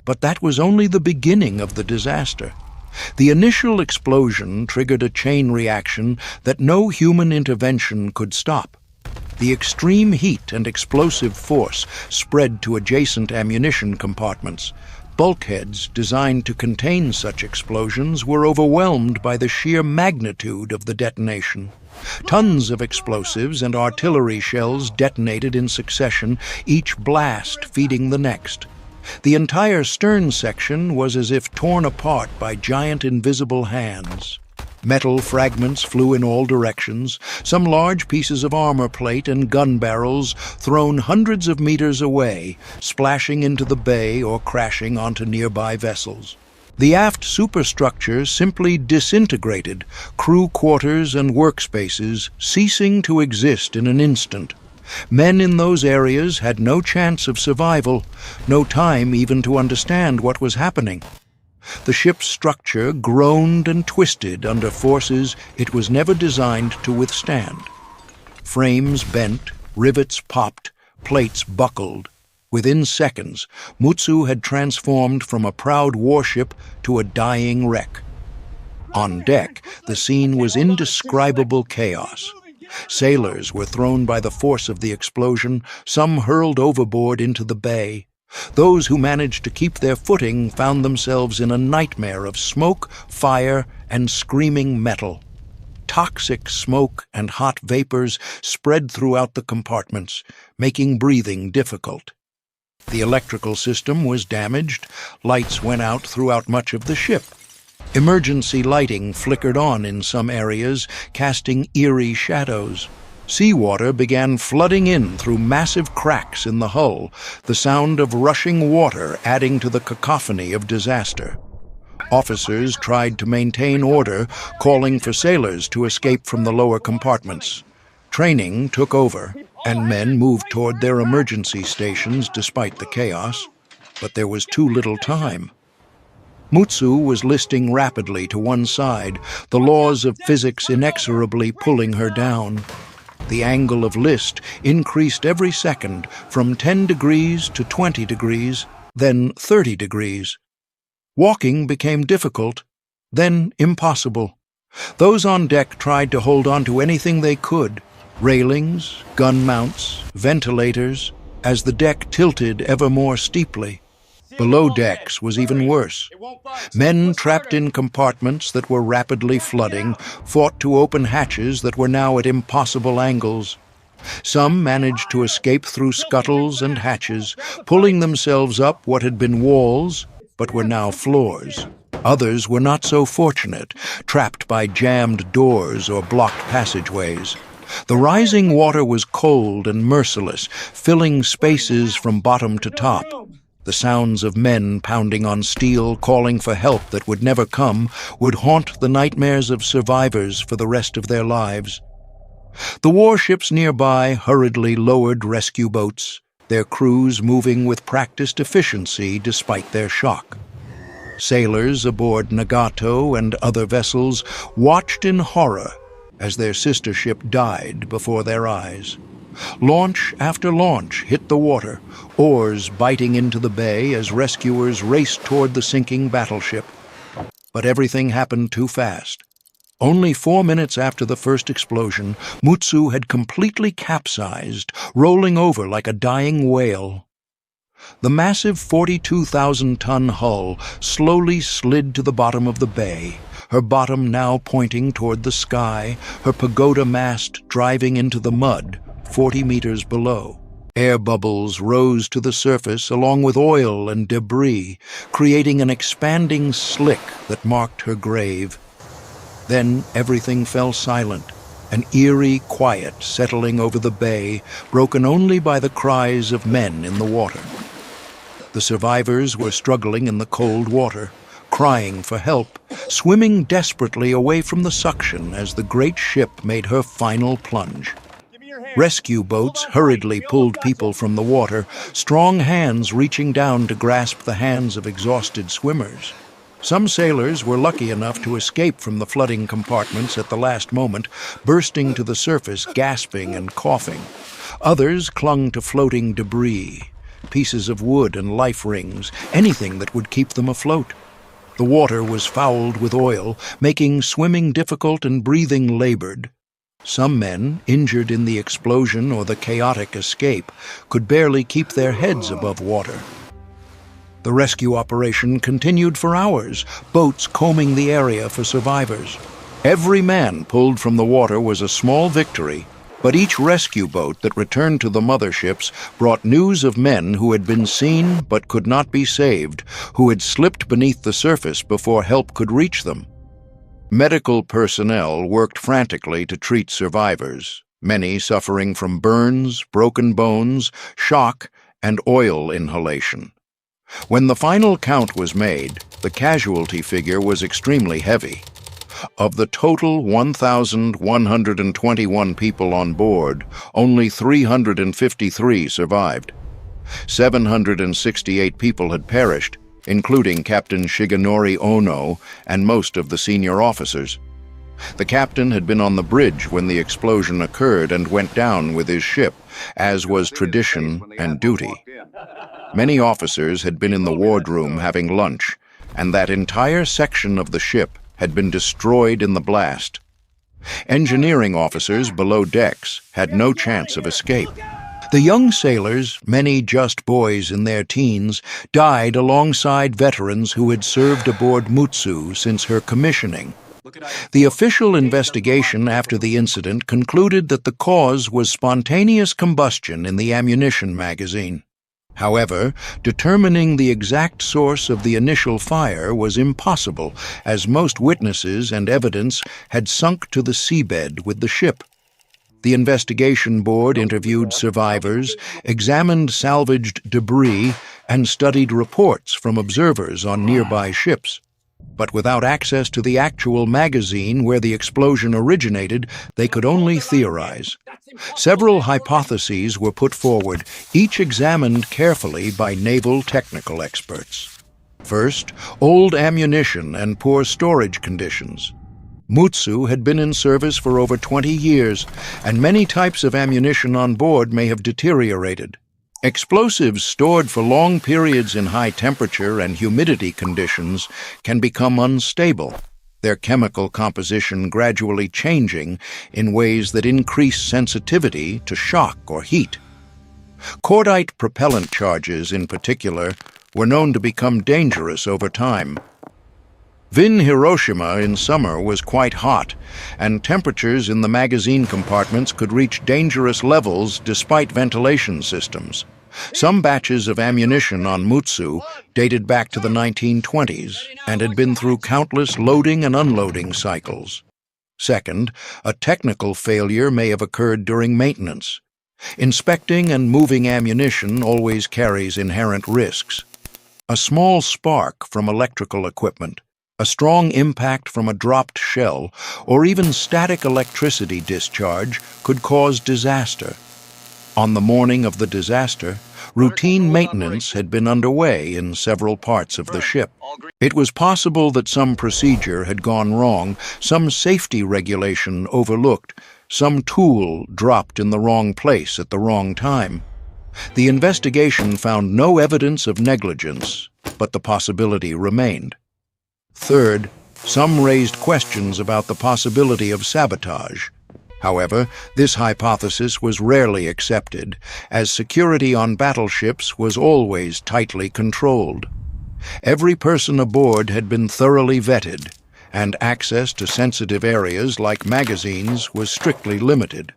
But that was only the beginning of the disaster. The initial explosion triggered a chain reaction that no human intervention could stop. The extreme heat and explosive force spread to adjacent ammunition compartments. Bulkheads designed to contain such explosions were overwhelmed by the sheer magnitude of the detonation. Tons of explosives and artillery shells detonated in succession, each blast feeding the next. The entire stern section was as if torn apart by giant invisible hands. Metal fragments flew in all directions, some large pieces of armor plate and gun barrels thrown hundreds of meters away, splashing into the bay or crashing onto nearby vessels. The aft superstructure simply disintegrated, crew quarters and workspaces ceasing to exist in an instant. Men in those areas had no chance of survival, no time even to understand what was happening. The ship's structure groaned and twisted under forces it was never designed to withstand. Frames bent, rivets popped, plates buckled. Within seconds, Mutsu had transformed from a proud warship to a dying wreck. On deck, the scene was indescribable chaos. Sailors were thrown by the force of the explosion, some hurled overboard into the bay. Those who managed to keep their footing found themselves in a nightmare of smoke, fire, and screaming metal. Toxic smoke and hot vapors spread throughout the compartments, making breathing difficult. The electrical system was damaged. Lights went out throughout much of the ship. Emergency lighting flickered on in some areas, casting eerie shadows. Seawater began flooding in through massive cracks in the hull, the sound of rushing water adding to the cacophony of disaster. Officers tried to maintain order, calling for sailors to escape from the lower compartments. Training took over, and men moved toward their emergency stations despite the chaos. But there was too little time. Mutsu was listing rapidly to one side, the laws of physics inexorably pulling her down. The angle of list increased every second, from 10 degrees to 20 degrees, then 30 degrees. Walking became difficult, then impossible. Those on deck tried to hold on to anything they could, railings, gun mounts, ventilators, as the deck tilted ever more steeply. Below decks was even worse. Men trapped in compartments that were rapidly flooding fought to open hatches that were now at impossible angles. Some managed to escape through scuttles and hatches, pulling themselves up what had been walls but were now floors. Others were not so fortunate, trapped by jammed doors or blocked passageways. The rising water was cold and merciless, filling spaces from bottom to top. The sounds of men pounding on steel, calling for help that would never come, would haunt the nightmares of survivors for the rest of their lives. The warships nearby hurriedly lowered rescue boats, their crews moving with practiced efficiency despite their shock. Sailors aboard Nagato and other vessels watched in horror as their sister ship died before their eyes. Launch after launch hit the water, oars biting into the bay as rescuers raced toward the sinking battleship. But everything happened too fast. Only 4 minutes after the first explosion, Mutsu had completely capsized, rolling over like a dying whale. The massive 42,000-ton hull slowly slid to the bottom of the bay, her bottom now pointing toward the sky, her pagoda mast driving into the mud 40 meters below. Air bubbles rose to the surface along with oil and debris, creating an expanding slick that marked her grave. Then everything fell silent, an eerie quiet settling over the bay, broken only by the cries of men in the water. The survivors were struggling in the cold water, crying for help, swimming desperately away from the suction as the great ship made her final plunge. Rescue boats hurriedly pulled people from the water, strong hands reaching down to grasp the hands of exhausted swimmers. Some sailors were lucky enough to escape from the flooding compartments at the last moment, bursting to the surface, gasping and coughing. Others clung to floating debris, pieces of wood and life rings, anything that would keep them afloat. The water was fouled with oil, making swimming difficult and breathing labored. Some men, injured in the explosion or the chaotic escape, could barely keep their heads above water. The rescue operation continued for hours, boats combing the area for survivors. Every man pulled from the water was a small victory, but each rescue boat that returned to the motherships brought news of men who had been seen but could not be saved, who had slipped beneath the surface before help could reach them. Medical personnel worked frantically to treat survivors, many suffering from burns, broken bones, shock, and oil inhalation. When the final count was made, the casualty figure was extremely heavy. Of the total 1,121 people on board, only 353 survived. 768 people had perished, including Captain Shigenori Ono and most of the senior officers. The captain had been on the bridge when the explosion occurred and went down with his ship, as was tradition and duty. Many officers had been in the wardroom having lunch, and that entire section of the ship had been destroyed in the blast. Engineering officers below decks had no chance of escape. The young sailors, many just boys in their teens, died alongside veterans who had served aboard Mutsu since her commissioning, The official investigation after the incident concluded that the cause was spontaneous combustion in the ammunition magazine. However, determining the exact source of the initial fire was impossible, as most witnesses and evidence had sunk to the seabed with the ship. The investigation board interviewed survivors, examined salvaged debris, and studied reports from observers on nearby ships. But without access to the actual magazine where the explosion originated, they could only theorize. Several hypotheses were put forward, each examined carefully by naval technical experts. First, old ammunition and poor storage conditions. Mutsu had been in service for over 20 years, and many types of ammunition on board may have deteriorated. Explosives stored for long periods in high temperature and humidity conditions can become unstable, their chemical composition gradually changing in ways that increase sensitivity to shock or heat. Cordite propellant charges, in particular, were known to become dangerous over time. Hiroshima in summer was quite hot, and temperatures in the magazine compartments could reach dangerous levels despite ventilation systems. Some batches of ammunition on Mutsu dated back to the 1920s and had been through countless loading and unloading cycles. Second, a technical failure may have occurred during maintenance. Inspecting and moving ammunition always carries inherent risks. A small spark from electrical equipment, a strong impact from a dropped shell, or even static electricity discharge could cause disaster. On the morning of the disaster, routine maintenance had been underway in several parts of the ship. It was possible that some procedure had gone wrong, some safety regulation overlooked, some tool dropped in the wrong place at the wrong time. The investigation found no evidence of negligence, but the possibility remained. Third, some raised questions about the possibility of sabotage. However, this hypothesis was rarely accepted, as security on battleships was always tightly controlled. Every person aboard had been thoroughly vetted, and access to sensitive areas like magazines was strictly limited.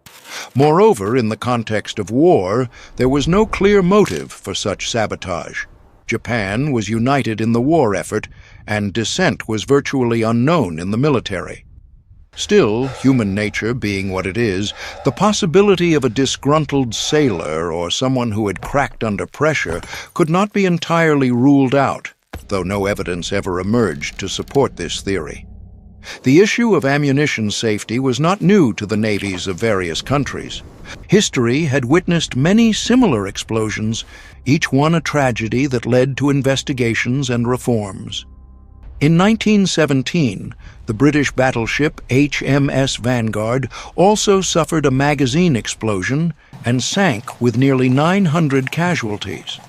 Moreover, in the context of war, there was no clear motive for such sabotage. Japan was united in the war effort, and dissent was virtually unknown in the military. Still, human nature being what it is, the possibility of a disgruntled sailor or someone who had cracked under pressure could not be entirely ruled out, though no evidence ever emerged to support this theory. The issue of ammunition safety was not new to the navies of various countries. History had witnessed many similar explosions, each one a tragedy that led to investigations and reforms. In 1917, the British battleship HMS Vanguard also suffered a magazine explosion and sank with nearly 900 casualties.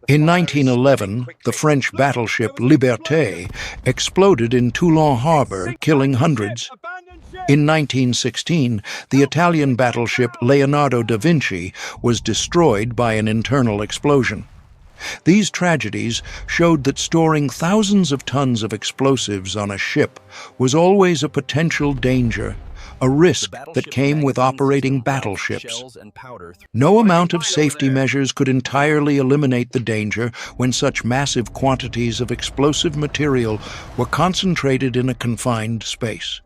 In 1911, the French battleship Liberté exploded in Toulon harbor, killing hundreds. In 1916, the Italian battleship Leonardo da Vinci was destroyed by an internal explosion. These tragedies showed that storing thousands of tons of explosives on a ship was always a potential danger, a risk that came with operating battleships. No amount of safety measures could entirely eliminate the danger when such massive quantities of explosive material were concentrated in a confined space.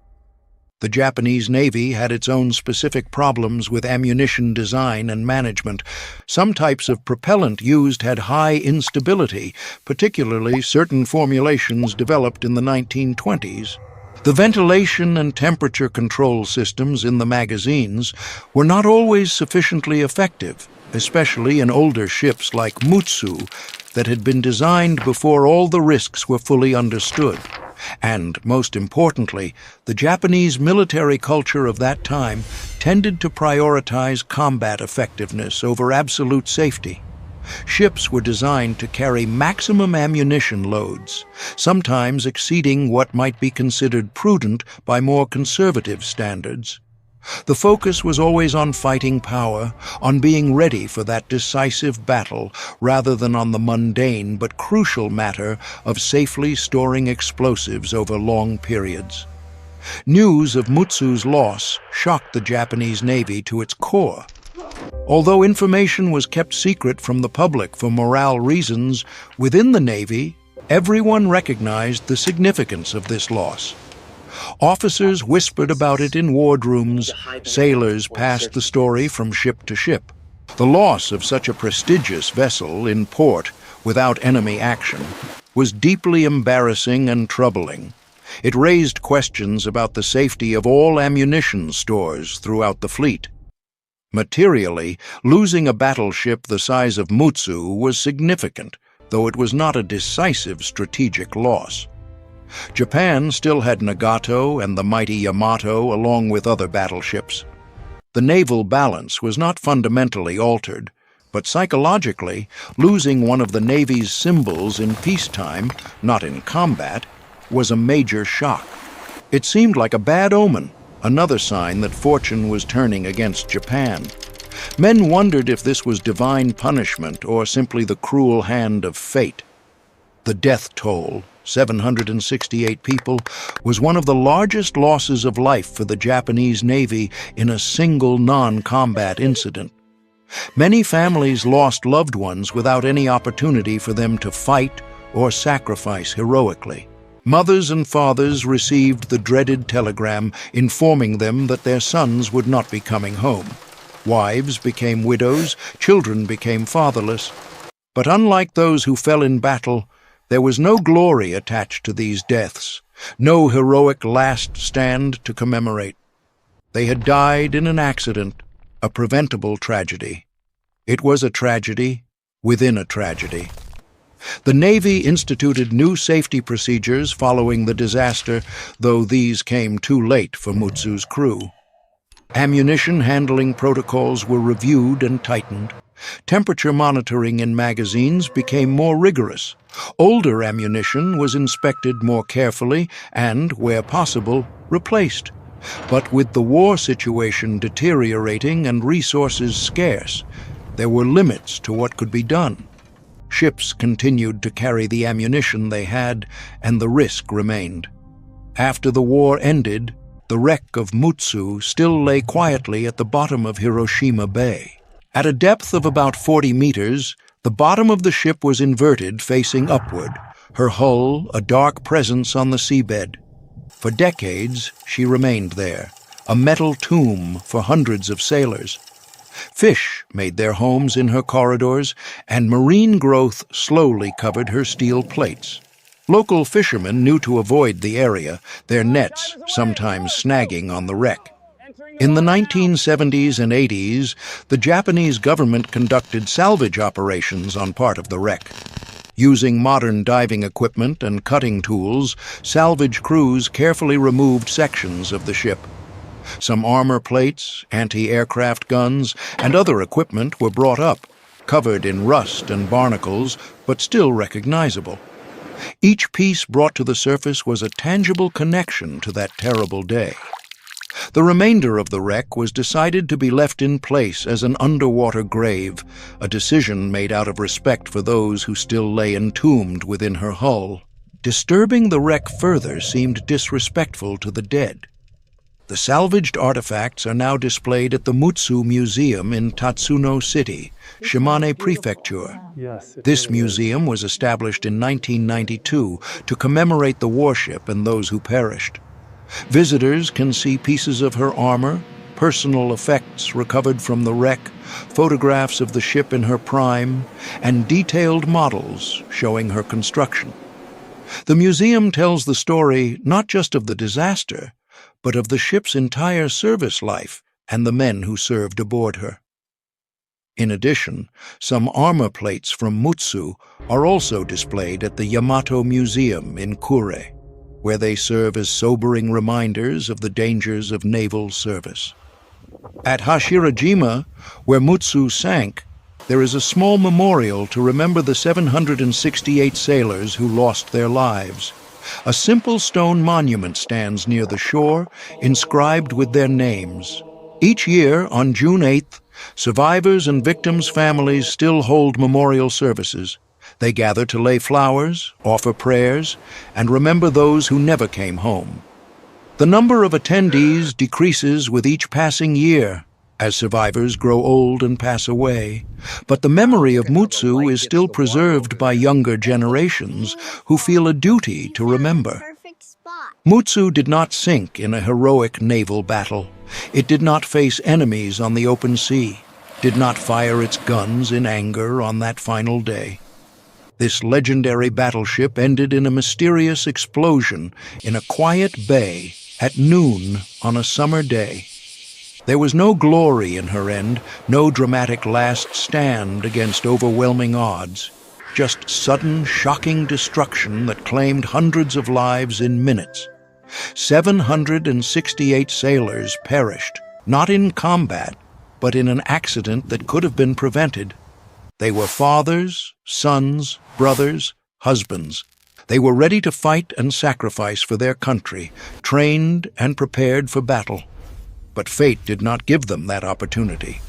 The Japanese Navy had its own specific problems with ammunition design and management. Some types of propellant used had high instability, particularly certain formulations developed in the 1920s. The ventilation and temperature control systems in the magazines were not always sufficiently effective, especially in older ships like Mutsu that had been designed before all the risks were fully understood. And, most importantly, the Japanese military culture of that time tended to prioritize combat effectiveness over absolute safety. Ships were designed to carry maximum ammunition loads, sometimes exceeding what might be considered prudent by more conservative standards. The focus was always on fighting power, on being ready for that decisive battle, rather than on the mundane but crucial matter of safely storing explosives over long periods. News of Mutsu's loss shocked the Japanese Navy to its core. Although information was kept secret from the public for morale reasons, within the Navy, everyone recognized the significance of this loss. Officers whispered about it in wardrooms, sailors passed the story from ship to ship. The loss of such a prestigious vessel in port without enemy action was deeply embarrassing and troubling. It raised questions about the safety of all ammunition stores throughout the fleet. Materially, losing a battleship the size of Mutsu was significant, though it was not a decisive strategic loss. Japan still had Nagato and the mighty Yamato along with other battleships. The naval balance was not fundamentally altered, but psychologically, losing one of the Navy's symbols in peacetime, not in combat, was a major shock. It seemed like a bad omen, another sign that fortune was turning against Japan. Men wondered if this was divine punishment or simply the cruel hand of fate. The death toll, 768 people, was one of the largest losses of life for the Japanese Navy in a single non-combat incident. Many families lost loved ones without any opportunity for them to fight or sacrifice heroically. Mothers and fathers received the dreaded telegram informing them that their sons would not be coming home. Wives became widows, children became fatherless. But unlike those who fell in battle, there was no glory attached to these deaths, no heroic last stand to commemorate. They had died in an accident, a preventable tragedy. It was a tragedy within a tragedy. The Navy instituted new safety procedures following the disaster, though these came too late for Mutsu's crew. Ammunition handling protocols were reviewed and tightened. Temperature monitoring in magazines became more rigorous. Older ammunition was inspected more carefully and, where possible, replaced. But with the war situation deteriorating and resources scarce, there were limits to what could be done. Ships continued to carry the ammunition they had, and the risk remained. After the war ended, the wreck of Mutsu still lay quietly at the bottom of Hiroshima Bay. At a depth of about 40 meters, the bottom of the ship was inverted, facing upward, her hull a dark presence on the seabed. For decades, she remained there, a metal tomb for hundreds of sailors. Fish made their homes in her corridors, and marine growth slowly covered her steel plates. Local fishermen knew to avoid the area, their nets sometimes snagging on the wreck. In the 1970s and 80s, the Japanese government conducted salvage operations on part of the wreck. Using modern diving equipment and cutting tools, salvage crews carefully removed sections of the ship. Some armor plates, anti-aircraft guns, and other equipment were brought up, covered in rust and barnacles, but still recognizable. Each piece brought to the surface was a tangible connection to that terrible day. The remainder of the wreck was decided to be left in place as an underwater grave, a decision made out of respect for those who still lay entombed within her hull. Disturbing the wreck further seemed disrespectful to the dead. The salvaged artifacts are now displayed at the Mutsu Museum in Tatsuno City, Shimane Prefecture. This museum was established in 1992 to commemorate the warship and those who perished. Visitors can see pieces of her armor, personal effects recovered from the wreck, photographs of the ship in her prime, and detailed models showing her construction. The museum tells the story not just of the disaster, but of the ship's entire service life and the men who served aboard her. In addition, some armor plates from Mutsu are also displayed at the Yamato Museum in Kure, where they serve as sobering reminders of the dangers of naval service. At Hashirajima, where Mutsu sank, there is a small memorial to remember the 768 sailors who lost their lives. A simple stone monument stands near the shore, inscribed with their names. Each year, on June 8th, survivors and victims' families still hold memorial services. They gather to lay flowers, offer prayers, and remember those who never came home. The number of attendees decreases with each passing year, as survivors grow old and pass away, but the memory of Mutsu is still preserved by younger generations who feel a duty to remember. Mutsu did not sink in a heroic naval battle. It did not face enemies on the open sea, did not fire its guns in anger on that final day. This legendary battleship ended in a mysterious explosion in a quiet bay at noon on a summer day. There was no glory in her end, no dramatic last stand against overwhelming odds, just sudden, shocking destruction that claimed hundreds of lives in minutes. 768 sailors perished, not in combat, but in an accident that could have been prevented. They were fathers, sons, brothers, husbands. They were ready to fight and sacrifice for their country, trained and prepared for battle. But fate did not give them that opportunity.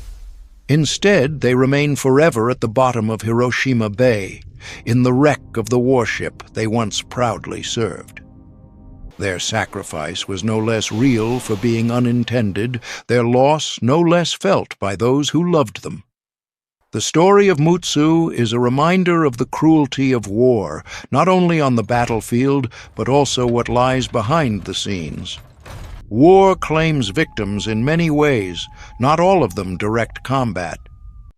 Instead, they remain forever at the bottom of Hiroshima Bay, in the wreck of the warship they once proudly served. Their sacrifice was no less real for being unintended, their loss no less felt by those who loved them. The story of Mutsu is a reminder of the cruelty of war, not only on the battlefield, but also what lies behind the scenes. War claims victims in many ways, not all of them direct combat.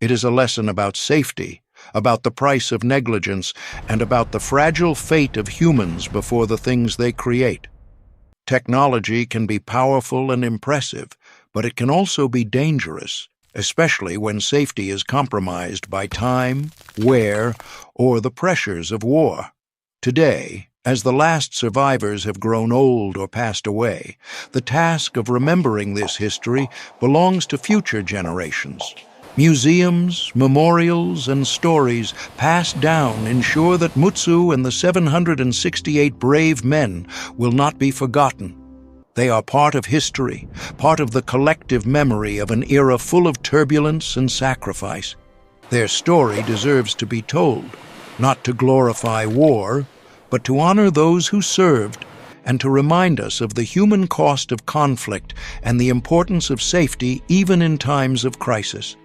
It is a lesson about safety, about the price of negligence, and about the fragile fate of humans before the things they create. Technology can be powerful and impressive, but it can also be dangerous, especially when safety is compromised by time, wear, or the pressures of war. Today, as the last survivors have grown old or passed away, the task of remembering this history belongs to future generations. Museums, memorials, and stories passed down ensure that Mutsu and the 768 brave men will not be forgotten. They are part of history, part of the collective memory of an era full of turbulence and sacrifice. Their story deserves to be told, not to glorify war, but to honor those who served and to remind us of the human cost of conflict and the importance of safety even in times of crisis.